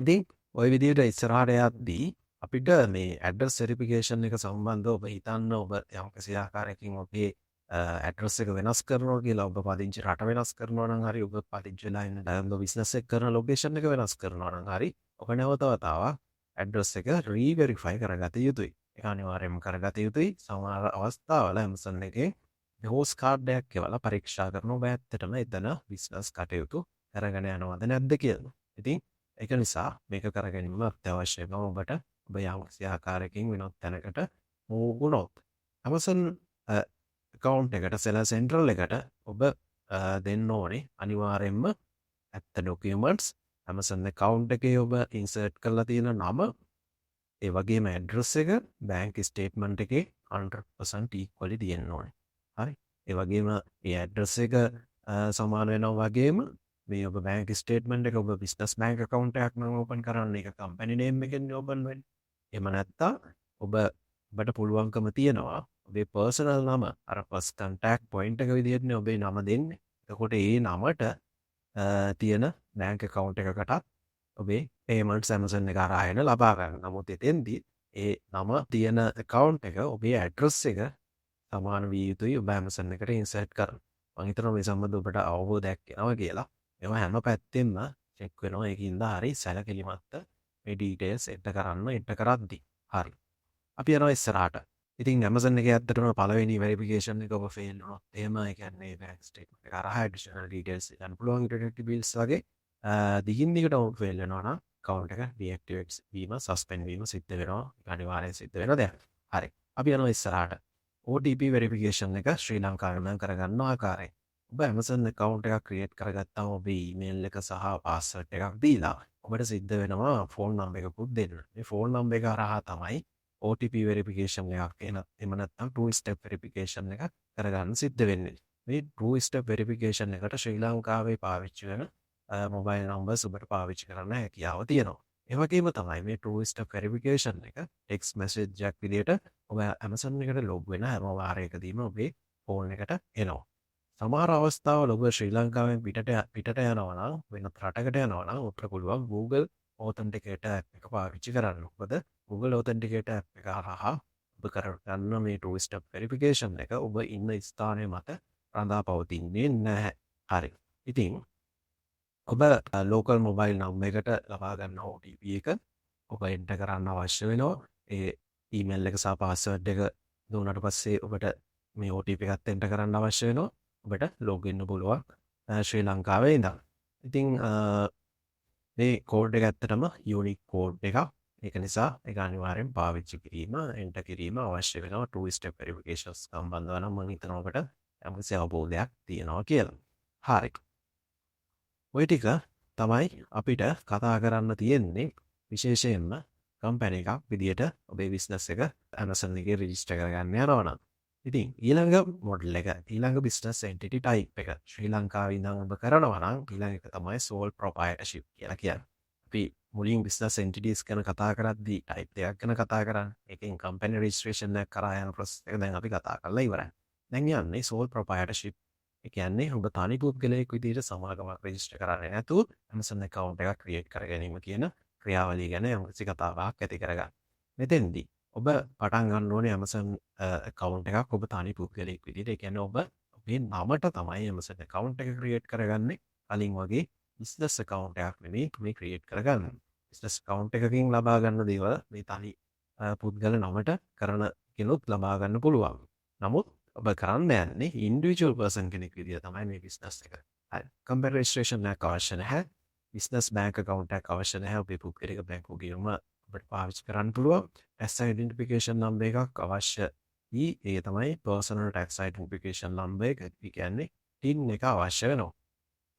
S1: ඉතින් ওই විදිහට ඉස්සරහට යද්දී අපිට මේ ඇඩ්‍රස් වෙරිෆිකේෂන් එක සම්බන්ධව ඔබ හිතන්න ඔබ යම්කිසි ආකාරයකින් ඔබේ ඇඩ්‍රස් එක වෙනස් කරනවා කියලා ඔබ පදිංචි රට වෙනස් කරනවා නම් හරි ඔබ පදිංචි වෙලා ඉන්න ඔබ බිස්නස් එක කරන ලොකේෂන් එක වෙනස් කරනවා නම් හරි ඔබ නැවත වතාවක් ඇඩ්‍රස් එක රීවෙරිෆයි කරගත යුතුයි. ඒක අනිවාර්යයෙන්ම කරගත යුතුයි. සමහර අවස්ථාවල Amazon එකේ හෝස් කාඩ් එකක් එවලා පරීක්ෂා කරනවා ඔබ ඇත්තටම එතන බිස්නස් කටයුතු කරගෙන යනවද නැද්ද කියලා. ඉතින් ඒක නිසා මේක කරගැනීම අත්‍යවශ්‍යයි. ඔබට ඔබ යම්කිසි ආකාරයකින් වෙනත් තැනකට move වුණොත් Amazon account එකට seller central එකට ඔබ දෙන්න ඕනේ අනිවාර්යයෙන්ම ඇත්ත documents Amazon account එකේ ඔබ insert කරලා තියෙන නම ඒ වගේම ඇඩ්‍රස් එක බැංක් ස්ටේට්මන්ට් එකේ 100% equally තියෙන්න ඕනේ. හරි. ඒ වගේම මේ ඇඩ්‍රස් එක සමාන වෙනවා වගේම මේ ඔබ බැංක් ස්ටේට්මන්ට් එක ඔබ බිස්නස් බැංක් account එකක් නම් ඕපන් කරන්න ඒක කම්පැනි නේම් එකෙන් ඕපන් වෙන්නේ. එහෙම නැත්නම් ඔබට පුළුවන්කම තියනවා ඔබේ පර්සනල් නම අර ෆස්ට් කන්ටැක්ට් පොයින්ට් එක විදිහටනේ ඔබේ නම දෙන්නේ. එතකොට ඒ නමට තියෙන බැංක් account එකකට ඔබේ payments Amazon එක හරහා එන ලබා ගන්න. නමුත් එතෙන්දී ඒ නම තියෙන account එක ඔබේ address එක සමාන විය යුතුයි ඔබ Amazon එකට insert කරන්න. මම හිතනවා මේ සම්බන්ධව ඔබට අවබෝධයක් එනවා කියලා. ඒවා හැම පැත්තෙම check වෙනවා. ඒකින්ද හරි සැලකිලිමත් මේ details එන්ටර් කරද්දී. හරි. අපි යනවා ඉස්සරහට. ඉතින් Amazon එකේ ඇත්තටම පළවෙනි වෙරිෆිකේෂන් එක ඔබ ෆේල් වුණොත් එහෙම ඒ කියන්නේ බැංක් ස්ටේට්මන්ට් එක අරහා ඇඩිෂනල් ඩීටේල්ස් ගන්න පුළුවන් යුටිලිටි බිල්ස් වගේ දිගින් දිගටම ෆේල් වෙනවා නම් account එක deactivate වීම suspend වීම සිද්ධ වෙනවා. ඒක අනිවාර්යෙන් සිද්ධ වෙන දෙයක්. හරි. අපි යනවා ඉස්සරහට. OTP වෙරිෆිකේෂන් එක ශ්‍රී ලංකාවේ නම් කරගන්න ආකාරය. ඔබ Amazon account එකක් create කරගත්තාම ඔබේ email එක සහ password එකක් දීලා ඔබට සිද්ධ වෙනවා phone number එකකුත් දෙන්න. මේ phone number එක හරහා තමයි OTP verification එකක් එහෙම නැත්නම් two step verification එකක් කරගන්න සිද්ධ වෙන්නේ. මේ two step verification එකට ශ්‍රී ලංකාවේ පාවිච්චි වෙන mobile numbers ඔබට පාවිච්චි කරන්න හැකියාව තියෙනවා. ඒ වගේම තමයි මේ two step verification එක text message එකක් විදියට ඔබ Amazon එකට log වෙන හැම වාරයකදීම ඔබේ ෆෝන් එකට එනවා. සමහර අවස්ථාවල ඔබ ශ්‍රී ලංකාවෙන් පිටට යනවා නම් වෙනත් රටකට යනවා නම් ඔබට පුළුවන් Google Authenticator app එක පාවිච්චි කරන්න. මොකද Google Authenticator app එක හරහා ඔබ කරගන්න මේ two step verification එක ඔබ ඉන්න ස්ථානය මත රඳා පවතින්නේ නැහැ. හරි. ඉතින් ඔබ ලෝකල් මොබයිල් නම්බර් එකට ලබා ගන්න OTP එක ඔබ එන්ටර් කරන්න අවශ්‍ය වෙනවා. ඒ ඊමේල් එක සහ පාස්වර්ඩ් එක දුන්නාට පස්සේ ඔබට මේ OTP එකත් එන්ටර් කරන්න අවශ්‍ය වෙනවා. ඔබට ලොග් වෙන්න පුළුවන් ශ්‍රී ලංකාවේ ඉඳන්. ඉතින් මේ කෝඩ් එක ඇත්තටම යුනික් කෝඩ් එකක්. ඒක නිසා ඒක අනිවාර්යෙන් පාවිච්චි කිරීම, එන්ටර් කිරීම අවශ්‍ය වෙනවා. two step verifications සම්බන්ධව නම් මම හිතනවා ඔබට යම්කිසි අවබෝධයක් තියෙනවා කියලා. හරි. ඔය ටික තමයි අපිට කතා කරන්න තියෙන්නේ විශේෂයෙන්ම කම්පැනි එකක් විදියට ඔබේ බිස්නස් එක Amazon එකේ රෙජිස්ටර් කරගන්න යනවා නම්. ඉතින් ඊළඟ මොඩල් එක ඊළඟ බිස්නස් එන්ටිටි ටයිප් එක ශ්‍රී ලංකාවේ ඉඳන් ඔබ කරනවා නම් ඊළඟ එක තමයි sole proprietorship කියලා කියන්නේ. අපි මුලින් බිස්නස් එන්ටිටිස් ගැන කතා කරද්දී ටයිප් දෙකක් ගැන කතා කරන්නේ. ඒකෙන් කම්පැනි රෙජිස්ට්‍රේෂන් එක කරා යන ප්‍රොසෙස් එක දැන් අපි කතා කරලා ඉවරයි. දැන් යන්නේ sole proprietorship. ඒ කියන්නේ ඔබ තනි පුද්ගලයෙක් විදිහට සමාගමක් රෙජිස්ටර් කරන්නේ නැතුව Amazon account එකක් ක්‍රියේට් කර ගැනීම කියන ක්‍රියාවලිය ගැන යම්කිසි කතාවක් ඇති කරගන්න. මෙතෙන්දී ඔබ පටන් ගන්න ඕනේ Amazon account එකක් ඔබ තනි පුද්ගලයෙක් විදිහට. ඒ කියන්නේ ඔබ ඔබේ නමට තමයි Amazon account එක ක්‍රියේට් කරගන්නේ. කලින් වගේ business account එකක් නෙමෙයි මේ ක්‍රියේට් කරගන්න. business account එකකින් ලබා ගන්න දේවල් මේ තනි පුද්ගල නමට කරන කෙනෙක් ලබා ගන්න පුළුවන්. නමුත් ඔබ කරන්න යන්නේ ඉන්ඩිවිජුවල් පර්සන් කෙනෙක් විදිහට තමයි මේ බිස්නස් එක. හරි. කම්පැනි රෙජිස්ට්‍රේෂන් එකක් අවශ්‍ය නැහැ. බිස්නස් බැංක් account එකක් අවශ්‍ය නැහැ. ඔබේ පුද්ගලික බැංකුව ගියම ඔබට පාවිච්චි කරන්න පුළුවන්. tax identification number එකක් අවශ්‍යයි. ඒ තමයි personal tax identification number එක. ඒ කියන්නේ TIN එක අවශ්‍ය වෙනවා.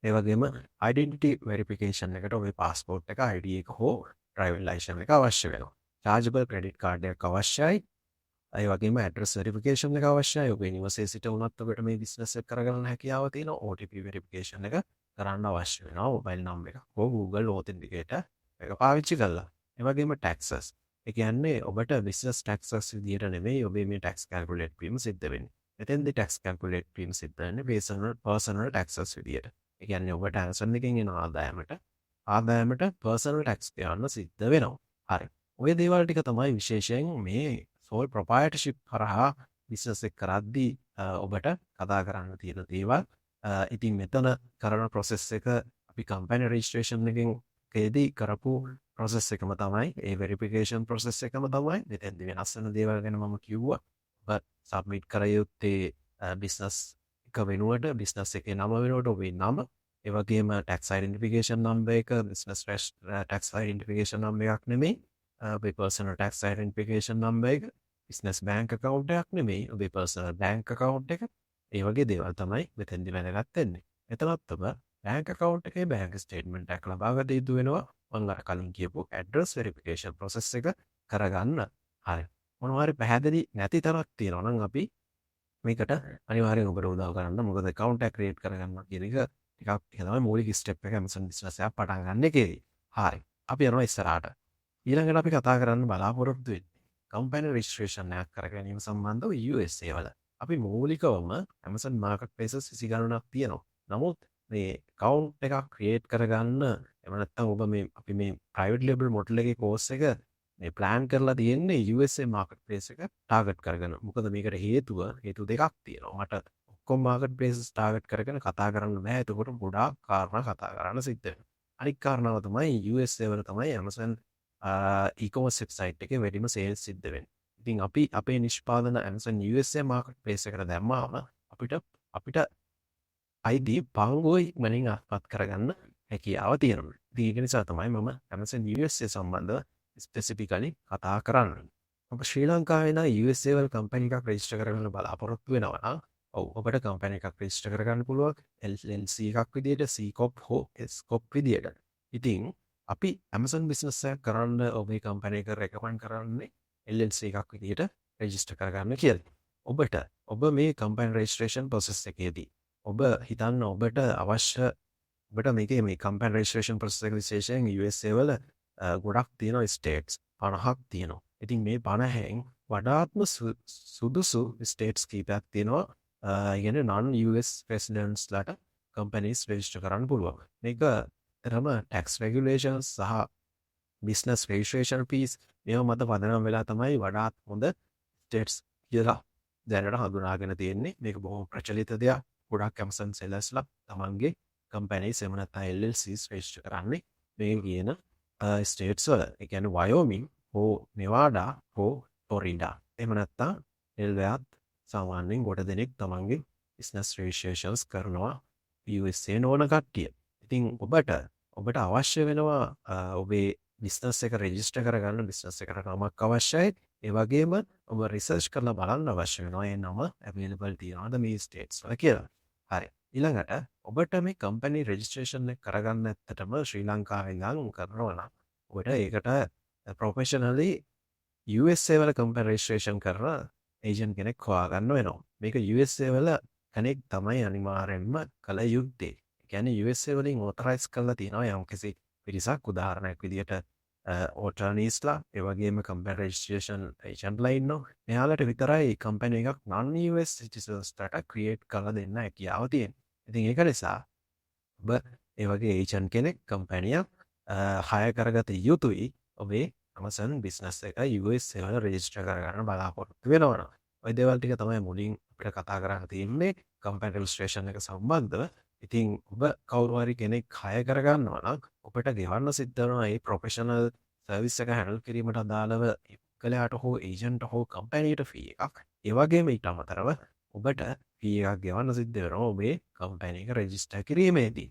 S1: ඒ වගේම identity verification එකට ඔබේ passport එක, ID එක හෝ driving license එක අවශ්‍ය වෙනවා. chargeable credit card එකක් අවශ්‍යයි. ඒ වගේම ඇඩ්‍රස් වෙරිෆිකේෂන් එක අවශ්‍යයි. ඔබේ නිවසේ සිට වුණත් ඔබට මේ බිස්නස් එක කරගන්න හැකියාව තියෙනවා. OTP වෙරිෆිකේෂන් එක කරන්න අවශ්‍ය වෙනවා. මොබයිල් නම්බර් එක හෝ Google Authenticator එක පාවිච්චි කරලා. ඒ වගේම taxes. ඒ කියන්නේ ඔබට business taxes විදියට නෙමෙයි ඔබේ මේ tax calculate වීම සිද්ධ වෙන්නේ. එතෙන්දී tax calculate වීම සිද්ධ වෙන්නේ personal taxes විදියට. ඒ කියන්නේ ඔබට Amazon එකෙන් එන ආදායමට personal tax ගෙවන්න සිද්ධ වෙනවා. හරි. ඔය දේවල් ටික තමයි විශේෂයෙන් මේ sole proprietorship හරහා බිස්නස් එක කරද්දී ඔබට කතා කරන්න තියෙන දේවල්. ඉතින් මෙතන කරන process එක අපි company registration එකේදී කරපු process එකම තමයි. ඒ verification process එකම තමයි. මෙතෙන්දී වෙනස් වෙන දේවල් ගැන මම කිව්වා. ඔබ submit කර යුත්තේ business එක වෙනුවට business එකේ නම වෙනුවට ඔබේ නම, ඒ වගේම tax identification number එක business tax identification number එකක් නෙමෙයි. ඔබේ personal tax identification number එක, business bank account එකක් නෙමෙයි ඔබේ personal bank account එක. ඒ වගේ දේවල් තමයි මෙතෙන්දි වැදගත් වෙන්නේ. එතනත් ඔබ bank account එකේ bank statement එකක් ලබා ගන්න යුතු වෙනවා. මම අර කලින් කියපු address verification process එක කරගන්න. හරි. මොනවා හරි පැහැදිලි නැති තරක් තියෙනවා නම් අපි මේකට අනිවාර්යෙන් ඔබට උදව් කරන්න. මොකද account එක create කරගන්න කියන එක ටිකක් තමයි මූලික step එක Amazon business එකක් පටන් ගන්න එකේදී. හරි. අපි යනවා ඉස්සරහට. ඊළඟට අපි කතා කරන්න බලාපොරොත්තු වෙන්නේ කම්පැනි රෙජිස්ට්‍රේෂන් එකක් කර ගැනීම සම්බන්ධව USA වල. අපි මූලිකවම Amazon marketplaces විසි ගණනක් තියෙනවා. නමුත් මේ account එකක් create කරගන්න එහෙම නැත්නම් ඔබ අපි මේ private label model එකේ course එක මේ plan කරලා තියෙන්නේ USA marketplace එක target කරගෙන. මොකද මේකට හේතු දෙකක් තියෙනවා. මට ඔක්කොම marketplaces target කරගෙන කතා කරන්න බෑ. එතකොට ගොඩාක් කාරණා කතා කරන්න සිද්ධ වෙනවා. අනිත් කාරණාව තමයි USA වල තමයි Amazon e-commerce website එකේ වැඩිම sales සිද්ධ වෙන්නේ. ඉතින් අපි අපේ නිෂ්පාදන Amazon USA marketplace එකට දැම්මාම අපිට ID පංගුව ඉක්මනින් අත්පත් කරගන්න හැකියාව තියෙනවා. ඉතින් ඒක නිසා තමයි මම Amazon USA සම්බන්ධව specifically කතා කරන්නේ. ඔබ ශ්‍රී ලංකාවේ ඉඳන් USA වල කම්පැනි එකක් රෙජිස්ටර් කරගන්න බලාපොරොත්තු වෙනවා නම් ඔබට කම්පැනි එකක් රෙජිස්ටර් කරගන්න පුළුවන් LLC එකක් විදියට, C corp හෝ S corp විදියට. ඉතින් අපි Amazon business එක කරන්න ඔබේ කම්පැනි එක රෙකමන්ඩ් කරන්නේ LLC එකක් විදියට රෙජිස්ටර් කරගන්න කියලා. ඔබ මේ කම්පැනි රෙජිස්ට්‍රේෂන් process එකේදී ඔබ හිතන්න ඔබට මේකේ මේ කම්පැනි රෙජිස්ට්‍රේෂන් process එක විශේෂයෙන් USA වල ගොඩක් තියෙනවා ස්ටේට්ස් 50ක් තියෙනවා. ඉතින් මේ 50න් වඩාත්ම සුදුසු ස්ටේට්ස් කීපයක් තියෙනවා. ඉගෙන non US residents ලට companies register කරන්න පුළුවන්. මේක තරම tax regulations සහ business registration fees මේවා මත පදනම් වෙලා තමයි වඩාත් හොඳ ස්ටේට්ස් කියලා දැනට හඳුනාගෙන තියෙන්නේ. මේක බොහොම ප්‍රචලිත දෙයක්. ගොඩක් Amazon sellersලා තමන්ගේ companies එහෙම නැත්නම් LLCs register කරන්නේ මේ කියන ස්ටේට්ස් වල. ඒ කියන්නේ වයෝමින් හෝ නෙවාඩා හෝ ෆ්ලොරිඩා. එහෙම නැත්නම් එල්වැත් සාමාන්‍යයෙන් ගොඩ දෙනෙක් තමන්ගේ business registrations කරනවා USA නොවන කට්ටිය. ඉතින් ඔබට අවශ්‍ය වෙනවා ඔබේ බිස්නස් එක රෙජිස්ටර් කරගන්න බිස්නස් එකට නමක් අවශ්‍යයි. ඒ වගේම ඔබ රිසර්ච් කරලා බලන්න අවශ්‍ය වෙනවා ඒ නම available තියනවාද මේ ස්ටේට්ස් වල කියලා. හරි. ඊළඟට ඔබට මේ කම්පැනි රෙජිස්ට්‍රේෂන් එක කරගන්න ඇත්තටම ශ්‍රී ලංකාවේ ඉඳන් කරනවා නම් ඔබට ඒකට ප්‍රොෆෙෂනලි USA වල කම්පැනි රෙජිස්ට්‍රේෂන් කරන ඒජන්ට් කෙනෙක් හොයාගන්න වෙනවා. මේක USA වල කෙනෙක් තමයි අනිවාර්යෙන්ම කළ යුත්තේ. ඒ කියන්නේ USA වලින් ඔතොරයිස් කරලා තියෙනවා යම්කිසි පිරිසක් උදාහරණයක් විදිහට ඕටර්නීස්ලා ඒ වගේම කම්පැනි රෙජිස්ට්‍රේෂන් ඒජන්ට්ලා ඉන්නවා. මෙයාලට විතරයි කම්පැනි එකක් non US citizensට ක්‍රියේට් කරලා දෙන්න හැකියාව තියෙනවා. ඉතින් ඒක නිසා ඔබ ඒ වගේ ඒජන්ට් කෙනෙක් කම්පැනියක් හය කරගත යුතුයි ඔබේ Amazon business එක USA වල රෙජිස්ටර් කරගන්න බලාපොරොත්තු වෙනවා. ඔය දේවල් ටික තමයි මුලින් අපිට කතා කරන්න තියෙන්නේ කම්පැනි රෙජිස්ට්‍රේෂන් එක සම්බන්ධව. ඉතින් ඔබ කවුරු හරි කෙනෙක් හය කරගන්නවා නම් ඔබට ගෙවන්න සිද්ධ වෙනවා මේ ප්‍රොෆෙෂනල් සර්විස් එක හැන්ඩල් කිරීමට අදාළව එක්කලයට හෝ ඒජන්ට් හෝ කම්පැනියට ෆී එකක්. ඒ වගේම ඊට අමතරව ඔබට ෆී එකක් ගෙවන්න සිද්ධ වෙනවා ඔබේ කම්පැනි එක රෙජිස්ටර් කිරීමේදී.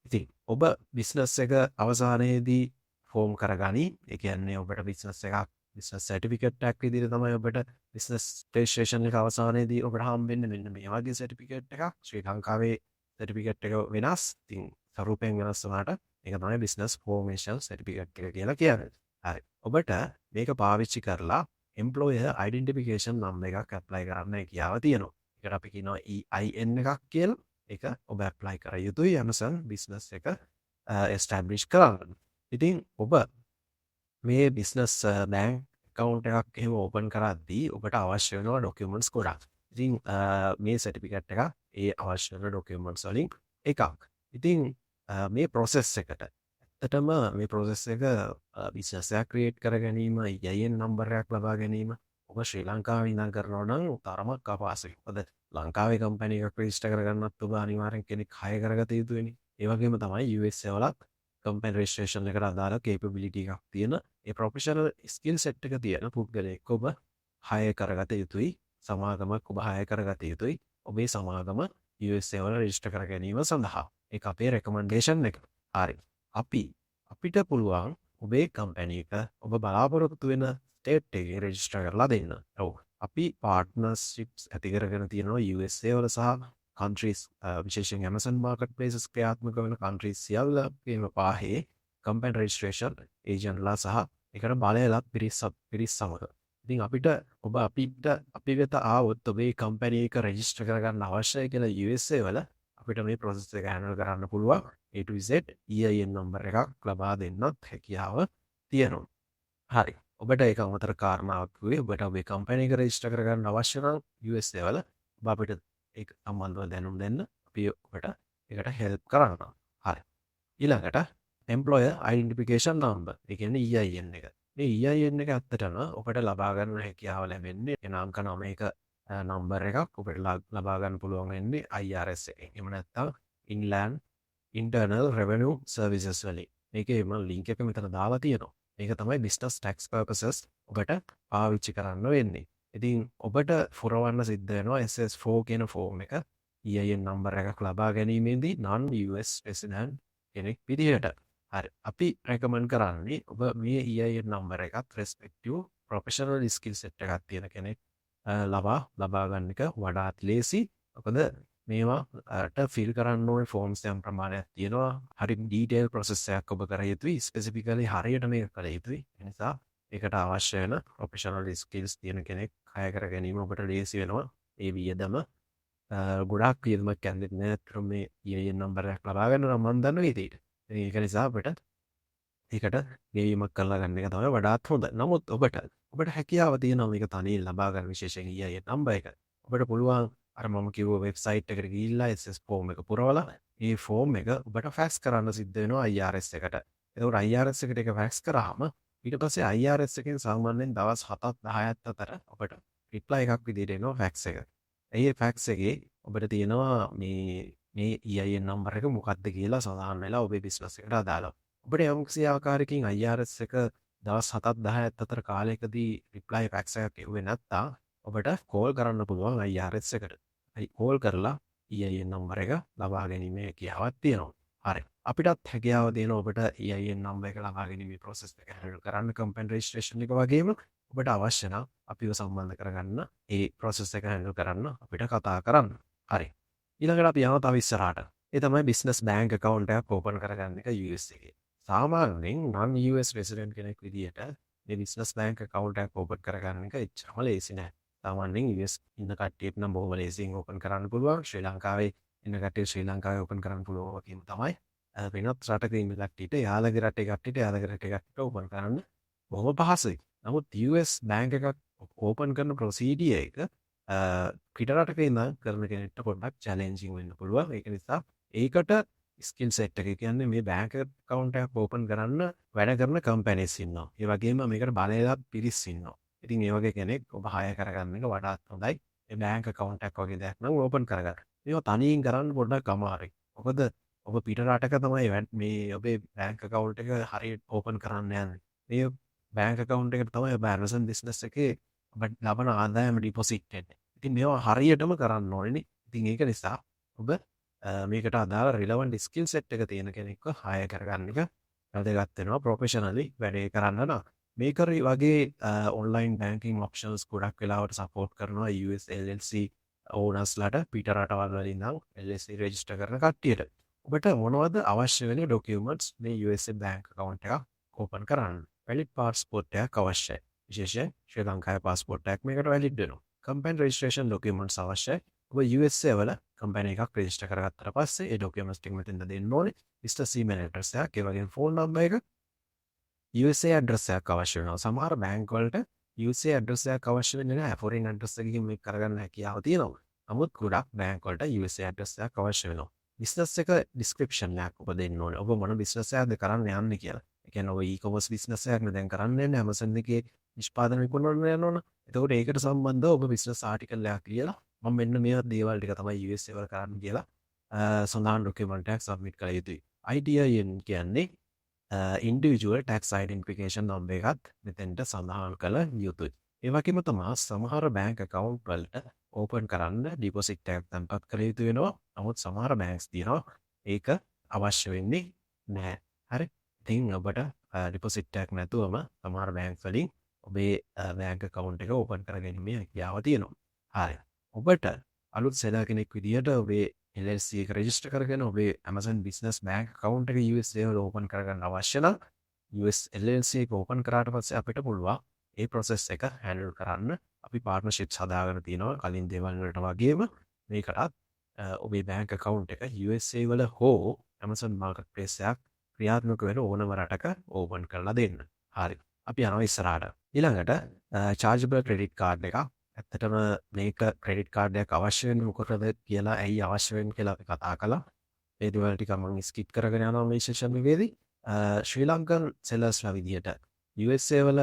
S1: ඉතින් ඔබ බිස්නස් එක අවසානයේදී ෆෝම් කරගනි. ඒ කියන්නේ ඔබට බිස්නස් එකක් බිස්නස් සර්ටිෆිකේට් එකක් විදිහට තමයි ඔබට බිස්නස් රෙජිස්ට්‍රේෂන් එක අවසානයේදී ඔබට හම්බෙන්නේ මෙන්න මේ වගේ සර්ටිෆිකේට් එකක්. ශ්‍රී ලංකාවේ සර්ටිෆිකේට් එක වෙනස්. ඉතින් ස්වරූපයෙන් වෙනස් වුණාට ඒක තමයි බිස්නස් ෆෝමේෂන් සර්ටිෆිකේට් එක කියලා කියන්නේ. හරි. ඔබට මේක පාවිච්චි කරලා එම්ප්ලොයර් අයිඩෙන්ටිෆිකේෂන් නම්බර් එකක් ඇප්ලයි කරන්න හැකියාව තියෙනවා. ඒකට අපි කියනවා EIN එකක් කියලා. ඒක ඔබ ඇප්ලයි කර යුතුයි Amazon බිස්නස් එක එස්ටැබ්ලිෂ් කරන්න. ඉතින් ඔබ මේ බිස්නස් බැංක් account එකක් එහෙම ඕපන් කරද්දී ඔබට අවශ්‍ය වෙනවා ඩොකියුමන්ට්ස් ගොඩක්. ඉතින් මේ සර්ටිෆිකේට් එක ඒ අවශ්‍ය වෙන ඩොකියුමන්ට්ස් වලින් එකක්. ඉතින් මේ process එකට ඇත්තටම මේ process එක බිස්නස් එකක් ක්‍රියේට් කර ගැනීම, EIN නම්බර් එකක් ලබා ගැනීම ඔබ ශ්‍රී ලංකාවේ ඉඳන් කරනවා නම් තරමක් අපහසුයි. මොකද ලංකාවේ කම්පැනි එකක් රෙජිස්ටර් කරගන්නත් ඔබ අනිවාර්යෙන් කෙනෙක් හය කරගත යුතු වෙන්නේ. ඒ වගේම තමයි USA වලත් කම්පැනි රෙජිස්ට්‍රේෂන් එකට අදාළ කේපබිලිටි එකක් තියෙන ඒ ප්‍රොෆෙෂනල් ස්කිල් සෙට් එක තියෙන පුද්ගලයෙක් ඔබ හය කරගත යුතුයි. සමාගමක් ඔබ හය කරගත යුතුයි. ඔබේ සමාගම USA වල රෙජිස්ටර් කර ගැනීම සඳහා. ඒක අපේ රෙකමන්ඩේෂන් එක. හරි. අපිට පුළුවන් ඔබේ කම්පැනි එක ඔබ බලාපොරොත්තු වෙන ස්ටේට් එකේ රෙජිස්ටර් කරලා දෙන්න. ඔව්. අපි පාර්ට්නර්ෂිප්ස් ඇති කරගෙන තියෙනවා USA වල සහ countries විශේෂයෙන් Amazon marketplaces ක්‍රියාත්මක වෙන countries සියල්ලකම පාහේ කම්පැනි රෙජිස්ට්‍රේෂන් ඒජන්ට්ලා සහ ඒකට බලයලත් පිරිස් සමග. ඉතින් අපි වෙත ආවොත් ඔබේ කම්පැනි එක රෙජිස්ටර් කරගන්න අවශ්‍යයි කියලා USA වල අපිට මේ process එක handle කරන්න පුළුවන්. A to Z EIN number එකක් ලබා දෙන්නත් හැකියාව තියෙනවා. හරි. ඔබට ඒක අමතර කාරණාවක් වෙයි. ඔබට ඔබේ කම්පැනි එක රෙජිස්ටර් කරගන්න අවශ්‍ය නම් USA වල ඔබ අපිට ඒක සම්බන්ධව දැනුම් දෙන්න අපි ඔබට ඒකට හෙල්ප් කරනවා. හරි. ඊළඟට employer identification number. ඒ කියන්නේ EIN එක. මේ EIN එක ඇත්තටම ඔබට ලබා ගන්න හැකියාව ලැබෙන්නේ එන අංක 9ක නම්බර් එකක් ඔබට ලබා ගන්න පුළුවන් වෙන්නේ IRS එකෙන්. එහෙම නැත්නම් Inland Internal Revenue Services වලින්. මේකේ මම link එක මෙතන දාලා තියෙනවා. මේක තමයි business tax purposes ඔබට පාවිච්චි කරන්න වෙන්නේ. ඉතින් ඔබට පුරවන්න සිද්ධ වෙනවා SS4 කියන ෆෝම් එක EIN නම්බර් එකක් ලබා ගැනීමේදී non US resident කෙනෙක් විදිහට. හරි. අපි රෙකමන්ඩ් කරන්නේ ඔබ මේ EIN නම්බර් එකත් respective professional skill set එකක් තියෙන කෙනෙක් ලබා ගන්න එක වඩාත් ලේසි. මොකද මේවාට ෆිල් කරන්න ඕනේ ෆෝම්ස් යම් ප්‍රමාණයක් තියෙනවා. හරි ඩීටේල් ප්‍රොසෙස් එකක් ඔබ කර යුතුයි. ස්පෙસિෆිකලි හරියට මේක කළ යුතුයි. ඒ නිසා ඒකට අවශ්‍ය වෙන ප්‍රොෆෙෂනල් ස්කිල්ස් තියෙන කෙනෙක් හය කර ගැනීම ඔබට ලේසි වෙනවා. ඒ වියදම ගොඩාක් වියදමක් යන්නේ නැහැ. මේ EIN නම්බර් එකක් ලබා ගන්න නම් මම දන්න විදිහට. ඒක නිසා අපිට ඒකට ගෙවීමක් කරලා ගන්න එක තමයි වඩාත් හොඳ. නමුත් ඔබට හැකියාව තියෙනවා මේක තනියෙන් ලබා ගන්න විශේෂයෙන් EIN නම්බර් එක. ඔබට පුළුවන් අර මම කිව්ව වෙබ්සයිට් එකට ගිහිල්ලා SS ෆෝම් එක පුරවලා ඒ ෆෝම් එක ඔබට ෆැක්ස් කරන්න සිද්ධ වෙනවා IRS එකට. එතකොට IRS එකට ඒක ෆැක්ස් කරාම ඊට පස්සේ IRS එකෙන් සාමාන්‍යයෙන් දවස් 7ක් 10ක් අතර ඔබට රිප්ලයි එකක් විදිහට එනවා ෆැක්ස් එක. ඒ ෆැක්ස් එකේ ඔබට තියෙනවා මේ EIN නම්බර් එක මොකක්ද කියලා සඳහන් වෙලා ඔබේ බිස්නස් එකට අදාළව. ඔබට යම්කිසි ආකාරයකින් IRS එක දවස් 7ක් 10ක් අතර කාලයකදී රිප්ලයි ෆැක්ස් එකක් එව්වේ නැත්නම් ඔබට කෝල් කරන්න පුළුවන් IRS එකට. හරි කෝල් කරලා EIN නම්බර එක ලබා ගැනීමේ හැකියාවක් තියෙනවා. හරි. අපිටත් හැකියාව තියෙනවා ඔබට EIN නම්බර එක ලබා ගැනීමේ process එක handle කරන්න කම්පැනි registration එක වගේම ඔබට අවශ්‍ය නම් අපිව සම්බන්ධ කරගන්න ඒ process එක handle කරන්න අපිට කතා කරන්න. හරි. ඊළඟට අපි යනවා තව ඉස්සරහට. ඒ තමයි business bank account එකක් open කරගන්න එක US එකේ. සාමාන්‍යයෙන් non US resident කෙනෙක් විදිහට මේ business bank account එකක් open කරගන්න එක එච්චරම ලේසි නෑ. සාමාන්‍යයෙන් US ඉන්න කට්ටියට නම් බොහොම ලේසියෙන් open කරන්න පුළුවන්. ශ්‍රී ලංකාවේ ඉන්න කට්ටිය ශ්‍රී ලංකාවේ open කරන්න පුළුවන් වගේම තමයි වෙනත් රටක ඉන්න කට්ටියට යාළගේ රටේ කට්ටියට යාළගේ රටේ කට්ටියට open කරන්න බොහොම පහසුයි. නමුත් US bank එකක් open කරන procedure එක පිටරටක ඉඳන් කරන කෙනෙක්ට පොඩ්ඩක් challenging වෙන්න පුළුවන්. ඒක නිසා ඒකට ස්කිල් සෙට් එක කියන්නේ මේ බැංක් account එකක් open කරන්න වැඩ කරන companies ඉන්නවා. ඒ වගේම මේකට බලයලත් පිරිස් ඉන්නවා. ඉතින් ඒ වගේ කෙනෙක් ඔබ hire කරගන්න එක වඩාත් හොඳයි. මේ බැංක් account එකක් වගේ දෙයක් නම් open කරගන්න. මේක තනියෙන් කරන්න පොඩ්ඩක් අමාරුයි. මොකද ඔබ පිට රටක තමයි මේ ඔබේ බැංක් account එක හරියට open කරන්න යන්නේ. මේ බැංක් account එකට තමයි ඔබ Amazon business එකේ ඔබ ලබන ආදායම ඩිපොසිට් වෙන්නේ. ඉතින් මේවා හරියටම කරන්න ඕනේ. ඉතින් ඒක නිසා ඔබ මේකට අදාළ රිලවන්ට් ස්කිල් සෙට් එක තියෙන කෙනෙක්ව හයර් කරගන්න එක වැදගත් වෙනවා ප්‍රොෆෙෂනලි වැඩේ කරන්න නම්. මේකර වගේ ඔන්ලයින් බැංකින් ඔප්ෂන්ස් ගොඩක් වෙලාවට සපෝට් කරනවා US LLC ඕනර්ස්ලාට පිට රටවල් වලින් නම් LLC රෙජිස්ටර් කරන කට්ටියට. ඔබට මොනවද අවශ්‍ය වෙන ඩොකියුමන්ට්ස් මේ USA බැංක් account එක ඕපන් කරන්න? වැලිඩ් පාස්පෝර්ට් එකක් අවශ්‍යයි. විශේෂයෙන් ශ්‍රී ලංකාවේ පාස්පෝර්ට් එකක් මේකට වැලිඩ් වෙනවා. කම්පැනි රෙජිස්ට්‍රේෂන් ඩොකියුමන්ට්ස් අවශ්‍යයි. ඔබ USA වල කම්පැනි එකක් රෙජිස්ටර් කරගත්තට පස්සේ ඒ ඩොකියුමන්ට්ස් ටික මෙතෙන්ද දෙන්න ඕනේ. බිස්නස් ඊමේල් ඇඩ්‍රස් එකක්, ඒ වගේම ෆෝන් නම්බර් එක, USA ඇඩ්‍රස් එකක් අවශ්‍ය වෙනවා. සමහර බැංක් වලට USA ඇඩ්‍රස් එකක් අවශ්‍ය වෙන්නේ නැහැ. ෆොරින් ඇඩ්‍රස් එකකින් මේක කරගන්න හැකියාව තියෙනවා. නමුත් ගොඩක් බැංක් වලට USA ඇඩ්‍රස් එකක් අවශ්‍ය වෙනවා. බිස්නස් එක ඩිස්ක්‍රිප්ෂන් එකක් ඔබ දෙන්න ඕනේ. ඔබ මොන බිස්නස් එකක්ද කරන්න යන්නේ කියලා. ඒ කියන්නේ ඔබ e-commerce බිස්නස් එකක් නේ දැන් කරන්න යන්නේ Amazon එකේ නිෂ්පාදන විකුණන්න යනවනේ. එතකොට ඒකට සම්බන්ධව ඔබ බිස්නස් ආටිකල් එකක් ලියලා මම මෙන්න මේ දේවල් ටික තමයි USA වල කරන්න කියලා සඳහන් ඩොකියුමන්ට් එකක් සබ්මිට් කළ යුතුයි. ITIN කියන්නේ ඉන්ඩිවිජුවල් ටැක්ස් අයිඩෙන්ටිෆිකේෂන් නම්බර් එකත් මෙතෙන්ට සඳහන් කළ යුතුයි. ඒ වගේම තමයි සමහර බැංක් account වලට ඕපන් කරන්න ඩිපොසිට් එකක් තැන්පත් කළ යුතු වෙනවා. නමුත් සමහර බැංක්ස් තියෙනවා ඒක අවශ්‍ය වෙන්නේ නැහැ. හරි. ඉතින් ඔබට ඩිපොසිට් එකක් නැතුවම සමහර බැංක් වලින් ඔබේ බැංක් account එක ඕපන් කරගැනීමේ හැකියාව තියෙනවා. හරි. ඔබට අලුත් සෙලර් කෙනෙක් විදිහට ඔබේ LLC එක රෙජිස්ටර් කරගෙන ඔබේ Amazon business bank account එක USA වල ඕපන් කරගන්න අවශ්‍ය නම් US LLC එක ඕපන් කරාට පස්සේ අපිට පුළුවන් ඒ process එක handle කරන්න. අපි partnerships හදාගෙන තියෙනවා කලින් දේවල් වලට වගේම මේකටත් ඔබේ bank account එක USA වල හෝ Amazon marketplace එකක් ක්‍රියාත්මක වෙන ඕනම රටක ඕපන් කරලා දෙන්න. හරි. අපි යනවා ඉස්සරහට. ඊළඟට chargeable credit card එකක්. ඇත්තටම මේක ක්‍රෙඩිට් කාඩ් එකක් අවශ්‍ය වෙන්නේ මොකටද කියලා ඇයි අවශ්‍ය වෙන්නේ කියලා අපි කතා කළා. ඒ දේවල් ටික මම ස්කිප් කරගෙන යනවා මේ සෙෂන් එකේදී. ශ්‍රී ලංකන් සෙලර්ස්ලා විදිහට USA වල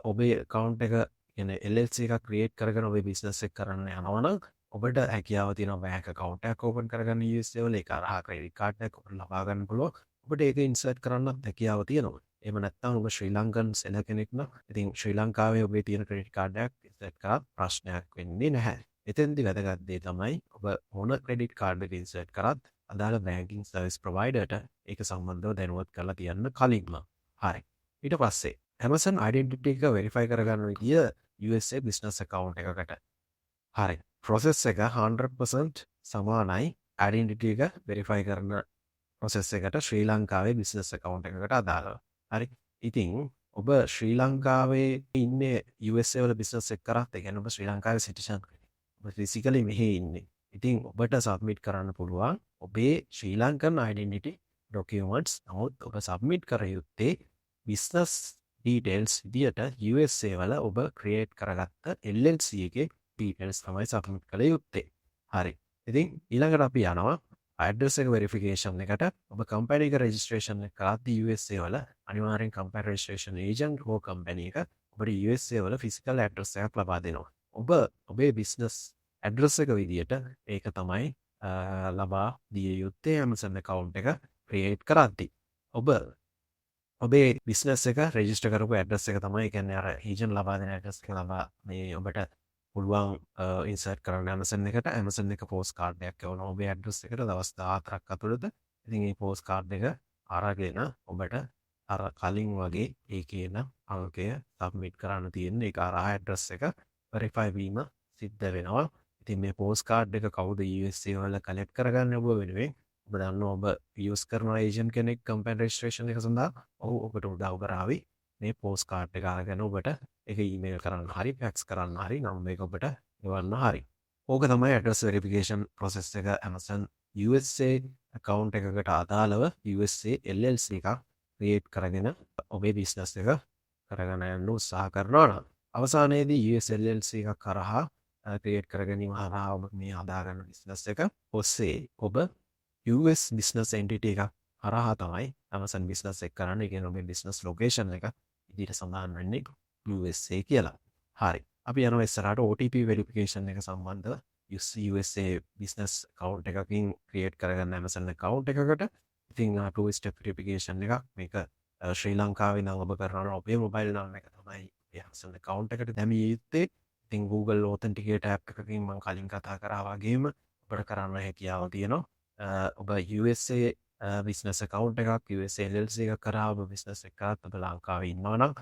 S1: ඔබේ account එක කියන්නේ LLC එකක් ක්‍රියේට් කරගෙන ඔබේ බිස්නස් එක කරන්න යනවා නම් ඔබට හැකියාව තියෙනවා බැංක් account එකක් ඕපන් කරගන්න USA වල ඒක හරහා ක්‍රෙඩිට් කාඩ් එකක් ඔබට ලබා ගන්න පුළුවන්. ඔබට ඒක ඉන්සර්ට් කරන්නත් හැකියාව තියෙනවා. එහෙම නැත්නම් ඔබ ශ්‍රී ලංකන් සෙලර් කෙනෙක් නම් ඉතින් ශ්‍රී ලංකාවේ ඔබේ තියෙන ක්‍රෙඩිට් කාඩ් එකක් ඉන්සර්ට් කරත් ප්‍රශ්නයක් වෙන්නේ නැහැ. එතෙන්දි වැදගත් දේ තමයි ඔබ මොන ක්‍රෙඩිට් කාඩ් එක ඉන්සර්ට් කරත් අදාළ බැංකින් සර්විස් ප්‍රොවයිඩර්ට ඒක සම්බන්ධව දැනුවත් කරලා තියන්න කලින්ම. හරි. ඊට පස්සේ Amazon identity එක verify කරගන්න විදිය USA business account එකකට. හරි. process එක 100% සමානයි identity එක verify කරන process එකට ශ්‍රී ලංකාවේ business account එකකට අදාළව. හරි. ඉතින් ඔබ ශ්‍රී ලංකාවේ ඉන්නේ USA වල business එක කරත් ඒ කියන්නේ ඔබ ශ්‍රී ලංකාවේ citizen කෙනෙක්. ඔබ physically මෙහි ඉන්නේ. ඉතින් ඔබට submit කරන්න පුළුවන් ඔබේ ශ්‍රී ලංකන් identity documents. නමුත් ඔබ submit කර යුත්තේ බිස්නස් ඩීටේල්ස් විදියට USA වල ඔබ ක්‍රියේට් කරගත්ත LLC එකේ ඩීටේල්ස් තමයි සබ්මිට් කළ යුත්තේ. හරි. ඉතින් ඊළඟට අපි යනවා ඇඩ්‍රස් එක වෙරිෆිකේෂන් එකට. ඔබ කම්පැනි එක රෙජිස්ට්‍රේෂන් එක කරද්දී USA වල අනිවාර්යෙන් කම්පැනි රෙජිස්ට්‍රේෂන් ඒජන්ට් හෝ කම්පැනි එක ඔබට USA වල ෆිසිකල් ඇඩ්‍රස් එකක් ලබා දෙනවා. ඔබ ඔබේ බිස්නස් ඇඩ්‍රස් එක විදියට ඒක තමයි ලබා දිය යුත්තේ Amazon account එක ක්‍රියේට් කරද්දී. ඔබ ඔබේ බිස්නස් එක රෙජිස්ටර් කරපු ඇඩ්‍රස් එක තමයි කියන්නේ අර ඒජන්ට් ලබා දෙන ඇඩ්‍රස් එක ලබා මේ ඔබට පුළුවන් ඉන්සර්ට් කරන්න Amazon එකට. Amazon එක පෝස්ට් කාඩ් එකක් එවනවා ඔබේ ඇඩ්‍රස් එකට දවස් 14ක් ඇතුළත. ඉතින් මේ පෝස්ට් කාඩ් එක අරගෙන ඔබට අර කලින් වගේ ඒ කියන අංකය සබ්මිට් කරන්න තියෙන්නේ. ඒක අර ඇඩ්‍රස් එක වෙරිෆයි වීම සිද්ධ වෙනවා. ඉතින් මේ පෝස්ට් කාඩ් එක කවුද USA වල කලෙක්ට් කරගන්නේ ඔබ වෙනුවෙන්? ඔබ දන්නවා ඔබ යූස් කරන ඒජන්ට් කෙනෙක් කම්පැනි රෙජිස්ට්‍රේෂන් එක සඳහා ඔහු ඔබට උදව් කරાવી මේ පෝස්ට් කාඩ් එක අරගෙන ඔබට ඒක ඊමේල් කරන්න හරි ෆැක්ස් කරන්න හරි නම් මේක ඔබට එවන්න හරි. ඕක තමයි ඇඩ්‍රස් වෙරිෆිකේෂන් ප්‍රොසෙස් එක Amazon USA account එකකට අදාළව USA LLC එකක් ක්‍රියේට් කරගෙන ඔබේ බිස්නස් එක කරගෙන යන්න උත්සාහ කරනවා නම් අවසානයේදී US LLC එකක් කරහා ක්‍රියේට් කරගැනීම හරහා ඔබ මේ හදාගන්න බිස්නස් එක ඔස්සේ ඔබ US බිස්නස් එන්ටිටි එකක් හරහා තමයි Amazon බිස්නස් එක කරන්න. ඒ කියන්නේ ඔබේ බිස්නස් ලොකේෂන් එක ඉදිරියට සඳහන් වෙන්නේ USA කියලා. හරි. අපි යනවා ඉස්සරහට OTP වෙරිෆිකේෂන් එක සම්බන්ධව USA බිස්නස් account එකකින් ක්‍රියේට් කරගන්න Amazon account එකකට. ඉතින් two step verification එකක් මේක ශ්‍රී ලංකාවේ නම් ඔබ කරනවා ඔබේ මොබයිල් නම්බර් එක තමයි Amazon account එකට දැමිය යුත්තේ. ඉතින් Google Authenticator app එකකින් මම කලින් කතා කරා වගේම ඔබට කරන්න හැකියාව තියෙනවා. ඔබ USA බිස්නස් account එකක් USA LLC එකක් කරා ඔබ බිස්නස් එක කරත් ඔබ ලංකාවේ ඉන්නවා නම්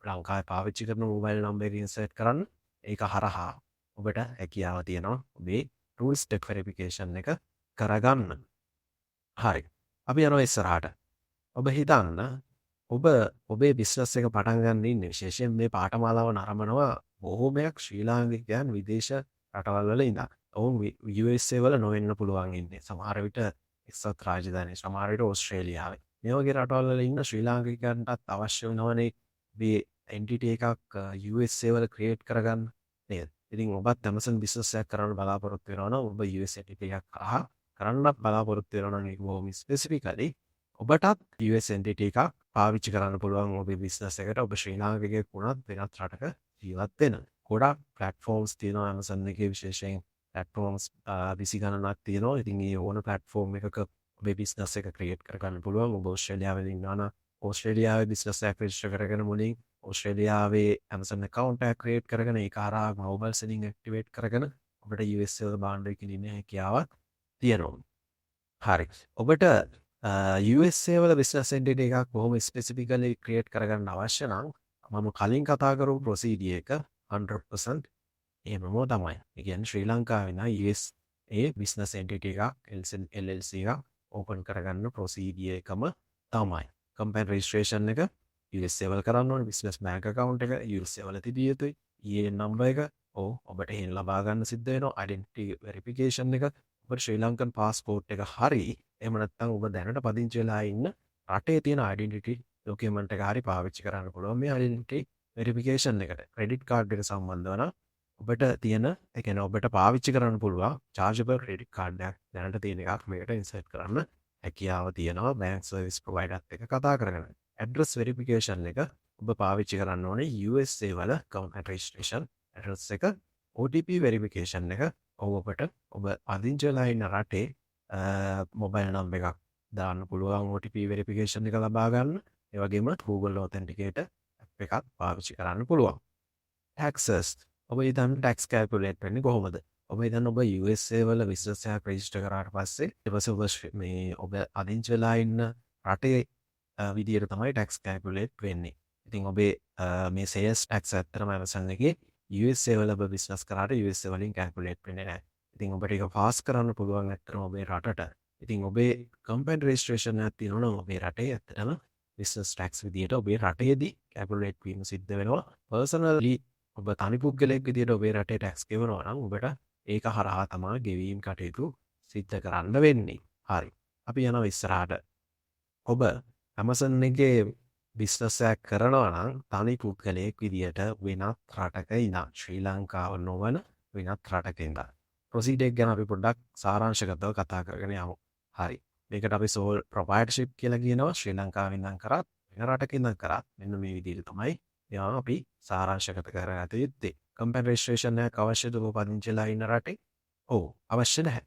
S1: ලංකාවේ පාවිච්චි කරන මොබයිල් නම්බර් එක ඉන්සර්ට් කරන්න. ඒක හරහා ඔබට හැකියාව තියෙනවා ඔබේ two step verification එක කරගන්න. හරි. අපි යනවා ඉස්සරහට. ඔබ හිතන්න ඔබ ඔබේ බිස්නස් එක පටන් ගන්න ඉන්නේ විශේෂයෙන් මේ පාඨමාලාව නරඹනවා බොහෝමයක් ශ්‍රී ලාංකිකයන් විදේශ රටවල් වල ඉඳන්. ඔවුන් USA වල නොවෙන්න පුළුවන් ඉන්නේ. සමහර විට එක්සත් රාජධානිය, සමහර විට ඕස්ට්‍රේලියාවේ. මේ වගේ රටවල් වල ඉන්න ශ්‍රී ලාංකිකයන්ටත් අවශ්‍ය වෙනවනේ මේ එන්ටිටි එකක් USA වල ක්‍රියේට් කරගන්න නේද? ඉතින් ඔබත් Amazon බිස්නස් එකක් කරන්න බලාපොරොත්තු වෙනවා නම් ඔබ US එන්ටිටි එකක් කරහා කරන්නත් බලාපොරොත්තු වෙනවා නම් ඒක බොහොම ස්පෙસિෆිකලි ඔබටත් US එන්ටිටි එකක් පාවිච්චි කරන්න පුළුවන් ඔබේ බිස්නස් එකට. ඔබ ශ්‍රී ලාංකිකයෙක් වුණත් වෙනත් රටක ජීවත් වෙන. ගොඩක් ප්ලැට්ෆෝම්ස් තියෙනවා Amazon එකේ විශේෂයෙන් platforms 20 ගණනක් තියෙනවා. ඉතින් මේ ඕන platform එකක ඔබේ බිස්නස් එක ක්‍රියේට් කරගන්න පුළුවන්. ඔබ ඕස්ට්‍රේලියාවේ ඉන්නවා නම් ඕස්ට්‍රේලියාවේ බිස්නස් එකක් රෙජිස්ටර් කරගෙන මුලින් ඕස්ට්‍රේලියාවේ Amazon account එකක් ක්‍රියේට් කරගෙන ඒක හරහා global selling activate කරගෙන ඔබට US වල භාණ්ඩ එකකින් ඉන්න හැකියාවක් තියෙනවා. හරි. ඔබට USA වල බිස්නස් එන්ටිටි එකක් බොහොම ස්පෙસિෆිකලි ක්‍රියේට් කරගන්න අවශ්‍ය නම් මම කලින් කතා කරපු ප්‍රොසීඩියර් එක 100% එහෙමම තමයි. ඒ කියන්නේ ශ්‍රී ලංකාවේ නම් USA බිස්නස් එන්ටිටි එකක් LLC එකක් ඕපන් කරගන්න ප්‍රොසීඩියර් එකම තමයි. කම්පැනි රෙජිස්ට්‍රේෂන් එක USA වල කරන්න ඕනේ. බිස්නස් බැංක් account එක USA වල තිබිය යුතුයි. EIN නම්බර් එක ඔබට එහෙන් ලබා ගන්න සිද්ධ වෙනවා. ඩෙන්ටිටි වෙරිෆිකේෂන් එක ඔබට ශ්‍රී ලංකන් පාස්පෝර්ට් එක හරි එහෙම නැත්නම් ඔබ දැනට පදිංචි වෙලා ඉන්න රටේ තියෙන ඩෙන්ටිටි ડોකියුමන්ට් එක හරි පාවිච්චි කරන්න පුළුවන් මේ ඩෙන්ටිටි වෙරිෆිකේෂන් එකට. ක්‍රෙඩිට් කාඩ් එක සම්බන්ධව නම් ඔබට තියෙන ඒ කියන්නේ ඔබට පාවිච්චි කරන්න පුළුවන් chargeable credit card එකක් දැනට තියෙන එකක් මේකට ඉන්සර්ට් කරන්න හැකියාව තියෙනවා bank service provider එක කතා කරගෙන. address verification එක ඔබ පාවිච්චි කරන්න ඕනේ USA වල account registration address එක. OTP verification එක ඔබට ඔබ පදිංචි වෙලා ඉන්න රටේ මොබයිල් නම්බර් එකක් දාන්න පුළුවන් OTP verification එක ලබා ගන්න. ඒ වගේම Google Authenticator app එකක් පාවිච්චි කරන්න පුළුවන්. taxes ඔබ හිතන්න tax calculate වෙන්නේ කොහොමද? ඔබ හිතන්න ඔබ USA වල business එකක් register කරාට පස්සේ ඊට පස්සේ ඔබ මේ ඔබ අදිංචි වෙලා ඉන්න රටේ විදියට තමයි tax calculate වෙන්නේ. ඉතින් ඔබේ මේ sales tax ඇත්තටම Amazon එකේ USA වල ඔබ business කරාට USA වලින් calculate වෙන්නේ නැහැ. ඉතින් ඔබට ඒක pass කරන්න පුළුවන් ඇත්තටම ඔබේ රටට. ඉතින් ඔබේ company registration එකක් තියෙනවා නම් ඔබේ රටේ ඇත්තටම business tax විදියට ඔබේ රටේදී calculate වීම සිද්ධ වෙනවා. personally ඔබ තනි පුද්ගලයෙක් විදියට ඔබේ රටේ tax ගෙවනවා නම් ඔබට ඒක හරහා තමයි ගෙවීම් කටයුතු සිද්ධ කරන්න වෙන්නේ. හරි. අපි යනවා ඉස්සරහට. ඔබ Amazon එකේ බිස්නස් එකක් කරනවා නම් තනි පුද්ගලයෙක් විදියට වෙනත් රටක ඉඳන් ශ්‍රී ලංකාව නොවන වෙනත් රටක ඉඳන් ප්‍රොසීඩ් එක ගැන අපි පොඩ්ඩක් සාරාංශගතව කතා කරගෙන යමු. හරි. මේකට අපි සෝල් ප්‍රොප්‍රයිටර්ෂිප් කියලා කියනවා. ශ්‍රී ලංකාවේ ඉඳන් කරත් වෙන රටක ඉඳන් කරත් මෙන්න මේ විදිහට තමයි ඒවා අපි සාරාංශගත කරගත යුත්තේ. කම්පැනි රෙජිස්ට්‍රේෂන් එකක් අවශ්‍යද ඔබ පදිංචිලා ඉන්න රටේ? ඔව් අවශ්‍ය නැහැ.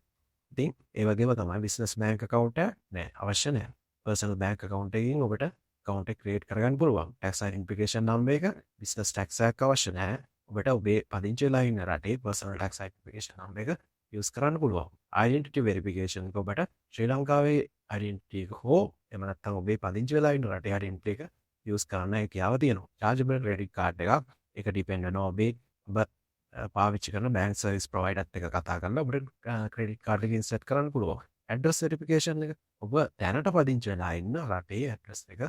S1: ඉතින් ඒ වගේම තමයි බිස්නස් බැංක් account එක නෑ අවශ්‍ය නැහැ. පර්සනල් බැංක් account එකකින් ඔබට account එක create කරගන්න පුළුවන්. tax identification number එක business tax එකක් අවශ්‍ය නැහැ. ඔබට ඔබේ පදිංචි වෙලා ඉන්න රටේ personal tax identification number එක use කරන්න පුළුවන්. identity verification එක ඔබට ශ්‍රී ලංකාවේ identity එක හෝ එහෙම නැත්නම් ඔබේ පදිංචි වෙලා ඉන්න රටේ identity එක use කරන්න හැකියාව තියෙනවා. chargeable credit card එකක් ඒක depend වෙනවා ඔබ පාවිච්චි කරන බැංක් සර්විස් ප්‍රොවයිඩර්ත් එක්ක කතා කරලා ඔබට ක්‍රෙඩිට් කාඩ් එකකින් සෙට් කරන්න පුළුවන්. ඇඩ්‍රස් වෙරිෆිකේෂන් එක ඔබ දැනට පදිංචි වෙලා ඉන්න රටේ ඇඩ්‍රස් එක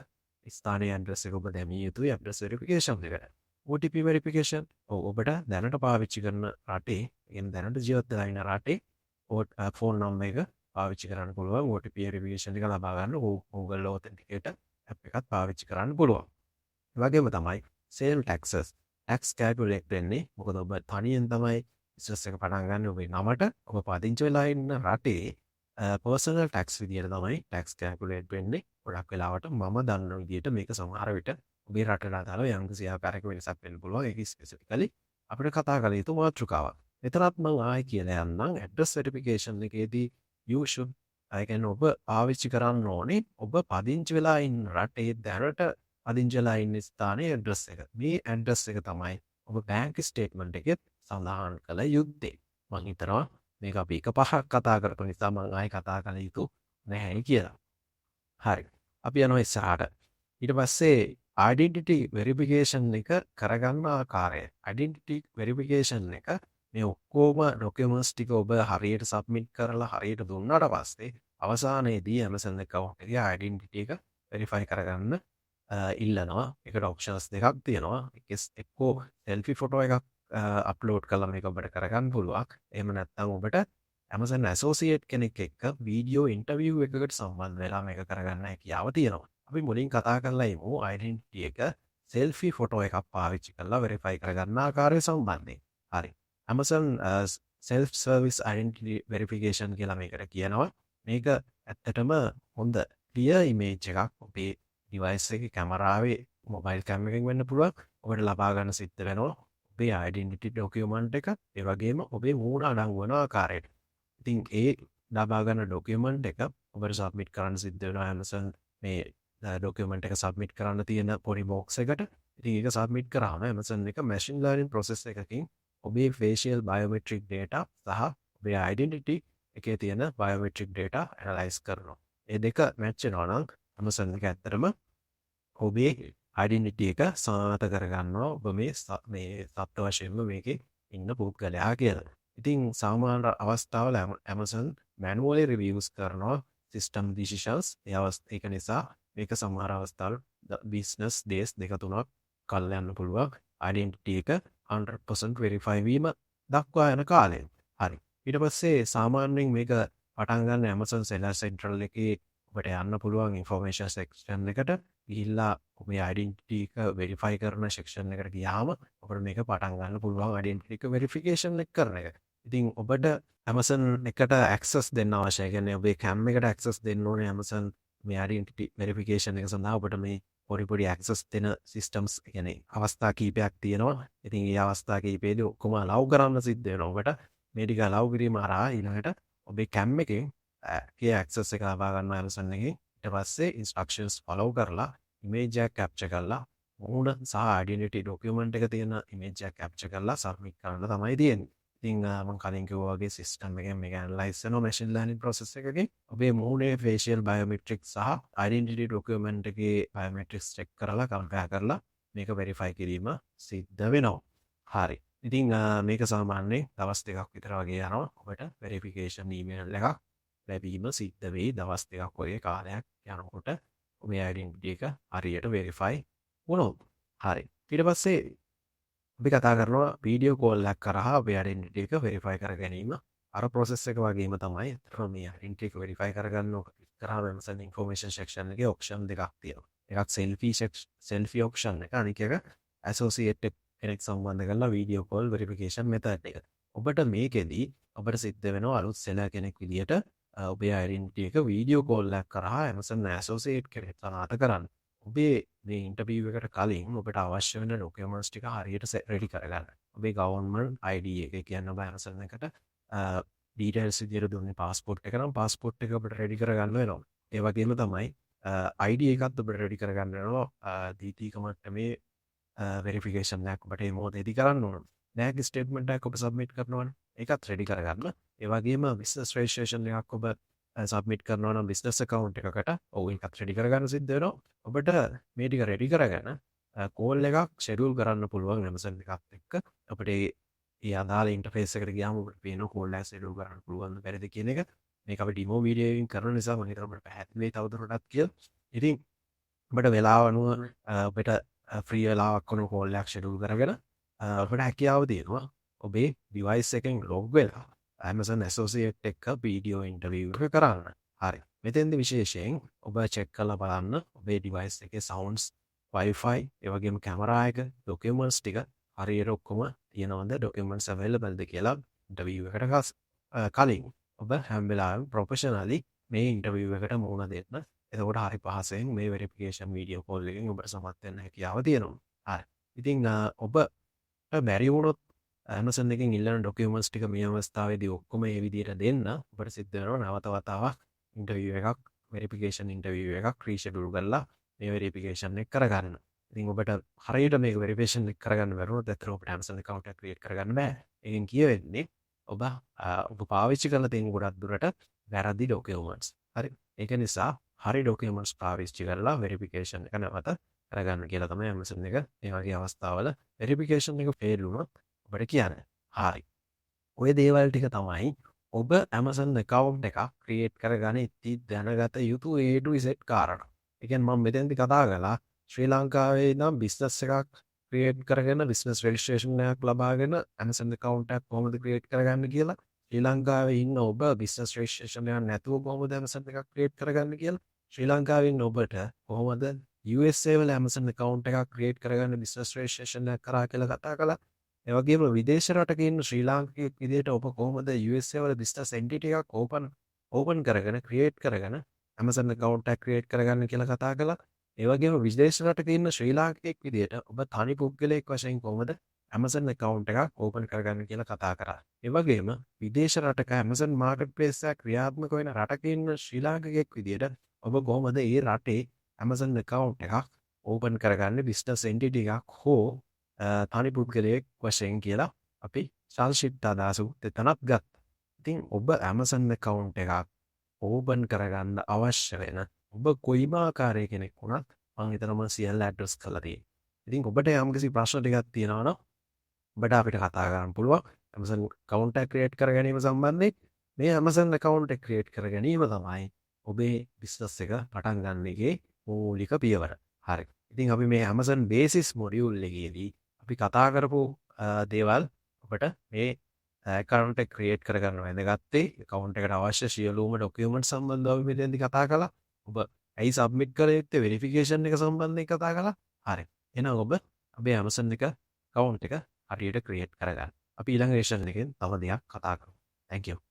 S1: ස්ථානීය ඇඩ්‍රස් එක ඔබ දැමිය යුතුයි ඇඩ්‍රස් වෙරිෆිකේෂන් එකට. OTP වෙරිෆිකේෂන් ඔබට දැනට පාවිච්චි කරන රටේ කියන්නේ දැනට ජීවත් වෙලා ඉන්න රටේ ෆෝන් නම්බර් එක පාවිච්චි කරන්න පුළුවන්. OTP වෙරිෆිකේෂන් එක ලබා ගන්න Google Authenticator app එකත් පාවිච්චි කරන්න පුළුවන්. ඒ වගේම තමයි sale taxes ටැක්ස් කැල්කියුලේට් වෙන්නේ මොකද ඔබ තනියෙන් තමයි බිස්නස් එක පටන් ගන්න ඔබේ නමට ඔබ පදිංචි වෙලා ඉන්න රටේ පර්සනල් ටැක්ස් විදියට තමයි ටැක්ස් කැල්කියුලේට් වෙන්නේ. ගොඩක් වෙලාවට මම දන්න විදියට මේක සමහර විට ඔබේ රටට අදාළව යම්කිසි ආකාරයක වෙනසක් වෙන්න පුළුවන්. ඒක ස්පෙસિෆිකලි අපිට කතා කළ යුතු මාතෘකාවක්. එතරම් මම ආයෙ කියලා යන්නම් ඇඩ්‍රස් වෙරිෆිකේෂන් එකේදී you should I can ඔබ පාවිච්චි කරන්න ඕනේ ඔබ පදිංචි වෙලා ඉන්න රටේ දැනට පදිංචිලා ඉන්න ස්ථානයේ ඇඩ්‍රස් එක. මේ ඇඩ්‍රස් එක තමයි ඔබ බැංක් ස්ටේට්මන්ට් එකේ සඳහන් කළ යුත්තේ. මම හිතනවා මේක අපි එකපාරක් කතා කරපු නිසා මම ආයෙ කතා කළ යුතු නැහැ කියලා. හරි. අපි යනවා ඉස්සරහට. ඊට පස්සේ identity verification එක කරගන්න ආකාරය. identity verification එක මේ ඔක්කොම documents ටික ඔබ හරියට submit කරලා හරියට දුන්නාට පස්සේ අවසානයේදී Amazon account එකේ identity එක verify කරගන්න ඉල්ලනවා. ඒකට ඔප්ෂන්ස් දෙකක් තියෙනවා. එක්කෝ selfie photo එකක් අප්ලෝඩ් කළා මේක ඔබට කරගන්න පුළුවන්. එහෙම නැත්නම් ඔබට Amazon associate කෙනෙක් එක්ක වීඩියෝ ඉන්ටර්විව් එකකට සම්බන්ධ වෙලා මේක කරගන්න හැකියාව තියෙනවා. අපි මුලින් කතා කරලා ඉමු identity එක selfie photo එකක් පාවිච්චි කරලා verify කරගන්න ආකාරය සම්බන්ධයෙන්. හරි. Amazon self service identity verification කියලා මේකට කියනවා. මේක ඇත්තටම හොඳ clear image එකක් ඔබේ device එකේ කැමරාවේ mobile cam එකෙන් වෙන්න පුළුවන්. ඔබට ලබා ගන්න සිද්ධ වෙනවා ඔබේ identity document එක ඒ වගේම ඔබේ මූණ අඩංගු වන ආකාරයට. ඉතින් ඒ ලබා ගන්න document එක ඔබට submit කරන්න සිද්ධ වෙනවා Amazon මේ document එක submit කරන්න තියෙන පොඩි box එකට. ඉතින් ඒක submit කරාම Amazon එක machine learning process එකකින් ඔබේ facial biometric data සහ ඔබේ identity එකේ තියෙන biometric data analyze කරනවා. ඒ දෙක match වෙනවා නම් Amazon එක ඇත්තටම ඔබේ identity එක සනාථ කරගන්නවා ඔබ මේ සත්‍ය වශයෙන්ම මේකේ ඉන්න පුද්ගලයා කියලා. ඉතින් සාමාන්‍ය අවස්ථාවල Amazon manually reviews කරනවා system decisions. ඒක නිසා මේක සමහර අවස්ථාවල business days දෙක තුනක් කල් යන්න පුළුවන්. identity එක 100% verify වීම දක්වා යන කාලය. හරි. ඊට පස්සේ සාමාන්‍යයෙන් මේක පටන් ගන්න Amazon Seller Central එකේ ඔබට යන්න පුළුවන් information section එකට ගිහිල්ලා ඔබේ identity එක verify කරන section එකට ගියාම ඔබට මේක පටන් ගන්න පුළුවන් identity එක verification එක කරන එක. ඉතින් ඔබට Amazon එකට access දෙන්න අවශ්‍යයි. කියන්නේ ඔබේ cam එකට access දෙන්න ඕනේ Amazon මේ identity verification එක සඳහා ඔබට මේ පොඩි access දෙන systems කියන්නේ අවස්ථා කීපයක් තියෙනවා. ඉතින් මේ අවස්ථා කීපෙදී ඔක්කොම allow කරන්න සිද්ධ වෙනවා. ඔබට මේ ටික allow කිරීම හරහා ඊළඟට ඔබේ cam එකෙන් access එක ලබා ගන්න Amazon එකේ. ඊට පස්සේ instructions follow කරලා image එක capture කරලා මූණ සහ identity document එක තියෙන image එක capture කරලා submit කරන්න තමයි තියෙන්නේ. ඉතින් මම කලින් කිව්වා වගේ system එකෙන් මේක analyze කරන machine learning process එකකින් ඔබේ මූණේ facial biometrics සහ identity document එකේ biometrics check කරලා compare කරලා මේක verify කිරීම සිද්ධ වෙනවා. හරි. ඉතින් මේක සාමාන්‍යයෙන් දවස් දෙකක් විතර වගේ යනවා. ඔබට verification email එකක් ලැබීම සිද්ධ වෙයි. දවස් දෙකක් වගේ කාලයක් යනකොට ඔබේ identity එක හරියට verify වුණොත්. හරි. ඊට පස්සේ අපි කතා කරනවා වීඩියෝ කෝල් එකක් කරා ඔබේ identity එක verify කර ගැනීම අර ප්‍රොසෙස් එක වගේම තමයි අතරම මේ අයිඩෙන්ටිටි එක වෙරිෆයි කරගන්න ඕක ක්ලික් කරාම Amazon ඉන්ෆෝමේෂන් සෙක්ෂන් එකේ ඔප්ෂන් දෙකක් තියෙනවා. එකක් සෙල්ෆි ඔප්ෂන් එක, අනික එක ඇසෝසියේට් කෙනෙක් සම්බන්ධ කරලා වීඩියෝ කෝල් වෙරිෆිකේෂන් මෙතඩ් එක. ඔබට මේකෙදී ඔබට සිද්ධ වෙනවා අලුත් සෙලර් කෙනෙක් විදියට ඔබේ අයිඩෙන්ටිටි එක වීඩියෝ කෝල් එකක් කරා Amazon ඇසෝසියේට් කෙනෙක් සනාථ කරන්න. ඔබේ මේ ඉන්ටර්විව් එකට කලින් ඔබට අවශ්‍ය වෙන ඩොකියුමන්ට්ස් ටික හරියට රෙඩි කරගන්න. ඔබේ ගවර්න්මන්ට් ID එක කියන්න ඔබ Amazon එකට ඩීටේල්ස් විදියට දුන්නේ පාස්පෝර්ට් එක නම් පාස්පෝර්ට් එක ඔබට රෙඩි කරගන්න වෙනවා. ඒ වගේම තමයි ID එකත් ඔබට රෙඩි කරගන්න වෙනවා. දීතික මට්ටමේ වෙරිෆිකේෂන් එකක් ඔබට මේ මොහොතේදී කරන්න ඕන. නැග් ස්ටේට්මන්ට් එකක් ඔබ සබ්මිට් කරනවා නම් ඒකත් රෙඩි කරගන්න. ඒ වගේම බිස්නස් රෙජිස්ට්‍රේෂන් එකක් ඔබ සබ්මිට් කරනවා නම් බිස්නස් account එකකට ඔව් ඒකත් රෙඩි කරගන්න සිද්ධ වෙනවා. ඔබට මේ ටික රෙඩි කරගෙන කෝල් එකක් ෂෙඩියුල් කරන්න පුළුවන් Amazon එකත් එක්ක. අපිට ඒ අදාළ ඉන්ටර්ෆේස් එකට ගියාම ඔබට පේනවා කෝල් එක ෂෙඩියුල් කරන්න පුළුවන් බැරිද කියන එක. මේක අපි ඩිමෝ වීඩියෝ එකකින් කරන නිසා මම හිතනවා ඔබට පැහැදිලි වෙයි තවදුරටත් කියලා. ඉතින් ඔබට වෙලාව අනුව ඔබට ෆ්‍රී වෙලාවක් වුණ කෝල් එකක් ෂෙඩියුල් කරගෙන ඔබට හැකියාව තියෙනවා ඔබේ ඩිවයිස් එකෙන් ලොග් වෙලා Amazon Associate එක්ක වීඩියෝ ඉන්ටර්විව් එක කරන්න. හරි. මෙතෙන්දී විශේෂයෙන් ඔබ චෙක් කරලා බලන්න ඔබේ ඩිවයිස් එකේ සවුන්ඩ්ස්, Wi-Fi, ඒ වගේම කැමරා එක, ඩොකියුමන්ට්ස් ටික හරියට ඔක්කොම තියෙනවද, ඩොකියුමන්ට්ස් අවైలබල්ද කියලා ඉන්ටර්විව් එකට කලින් ඔබ හැම වෙලාවෙම ප්‍රොෆෙෂනලි මේ ඉන්ටර්විව් එකට මුහුණ දෙන්න. එතකොට හරි පහසෙන් මේ වෙරිෆිකේෂන් වීඩියෝ කෝල් එකෙන් ඔබට සමත් වෙන්න හැකියාව තියෙනවා. හරි. ඉතින් ඔබට බැරි වුණොත් Amazon එකෙන් ඉල්ලන ඩොකියුමන්ට්ස් ටික මේ අවස්ථාවේදී ඔක්කොම මේ විදිහට දෙන්න ඔබට සිද්ධ වෙනවා නැවත වතාවක් ඉන්ටර්විව් එකක්, වෙරිෆිකේෂන් ඉන්ටර්විව් එකක් රීෂෙඩියුල් කරලා මේ වෙරිෆිකේෂන් එක කරගන්න. ඉතින් ඔබට හරියට මේක වෙරිෆිකේෂන් එක කරගන්න බැරුණොත් ඇත්තටම ඔබට Amazon account එකක් ක්‍රියේට් කරගන්න බෑ. ඒකෙන් කියවෙන්නේ ඔබ පාවිච්චි කරලා තියෙන ගොඩක් දුරට වැරදි ඩොකියුමන්ට්ස්. හරි. ඒක නිසා හරි ඩොකියුමන්ට්ස් පාවිච්චි කරලා වෙරිෆිකේෂන් එක නැවත කරගන්න කියලා තමයි Amazon එක මේ වගේ අවස්ථාවල වෙරිෆිකේෂන් එක ෆේල් වුණොත් ඔබට කියන්නේ. හරි. ඔය දේවල් ටික තමයි ඔබ Amazon account එකක් ක්‍රියේට් කරගන්න ඉති දැනගත යුතු A to Z කාරණා. ඒ කියන්නේ මම මෙතෙන්දි කතා කළා ශ්‍රී ලංකාවේ ඉඳන් බිස්නස් එකක් ක්‍රියේට් කරගෙන බිස්නස් රෙජිස්ට්‍රේෂන් එකක් ලබාගෙන Amazon account එකක් කොහොමද ක්‍රියේට් කරගන්න කියලා. ශ්‍රී ලංකාවේ ඉන්න ඔබ බිස්නස් රෙජිස්ට්‍රේෂන් එකක් නැතුව කොහොමද Amazon එකක් ක්‍රියේට් කරගන්න කියලා. ශ්‍රී ලංකාවේ ඉන්න ඔබට කොහොමද USA වල Amazon account එකක් ක්‍රියේට් කරගන්න බිස්නස් රෙජිස්ට්‍රේෂන් එකක් කරා කියලා කතා කළා. ඒ වගේම විදේශ රටක ඉන්න ශ්‍රී ලාංකිකයෙක් විදිහට ඔබ කොහොමද USA වල බිස්නස් එන්ටිටි එකක් ඕපන් කරගෙන ක්‍රියේට් කරගෙන Amazon account එකක් ක්‍රියේට් කරගන්න කියලා කතා කළා. ඒ වගේම විදේශ රටක ඉන්න ශ්‍රී ලාංකිකයෙක් විදිහට ඔබ තනි පුද්ගලයෙක් වශයෙන් කොහොමද Amazon account එකක් ඕපන් කරගන්න කියලා කතා කරා. ඒ වගේම විදේශ රටක Amazon marketplace එක ක්‍රියාත්මක වෙන රටක ඉන්න ශ්‍රී ලාංකිකයෙක් විදිහට ඔබ කොහොමද ඒ රටේ Amazon account එකක් ඕපන් කරගන්න බිස්නස් එන්ටිටි එකක් හෝ තනි පුද්ගලයෙක් වශයෙන් කියලා අපි සංක්ෂිප්ත අදහස තැනක් ගත්තා. ඉතින් ඔබ Amazon account එකක් ඕපන් කරගන්න අවශ්‍ය වෙන ඔබ කොයිම ආකාරයක කෙනෙක් වුණත් මම හිතනවා සියල්ල ඇඩ්‍රස් කරලා තියෙනවා. ඉතින් ඔබට යම්කිසි ප්‍රශ්න ටිකක් තියෙනවා නම් ඔබට අපිට කතා කරන්න පුළුවන්. Amazon account එක ක්‍රියේට් කර ගැනීම සම්බන්ධයෙන් මේ Amazon account එක ක්‍රියේට් කර ගැනීම තමයි ඔබේ බිස්නස් එක පටන් ගන්න එකේ මූලික පියවර. හරි. ඉතින් අපි මේ Amazon basis module එකේදී අපි කතා කරපු දේවල් ඔබට මේ account එක ක්‍රියේට් කරගන්න වැදගත්තේ account එකට අවශ්‍ය සියලුම ඩොකියුමන්ට් සම්බන්ධව අපි මෙතෙන්දී කතා කළා. ඔබ ඇයි සබ්මිට් කළ යුත්තේ වෙරිෆිකේෂන් එක සම්බන්ධයෙන් කතා කළා. හරි. එහෙනම් ඔබ අපේ Amazon එක account එක හරියට ක්‍රියේට් කරගන්න. අපි ඊළඟ ලෙසන් එකෙන් තව දෙයක් කතා කරමු. Thank you.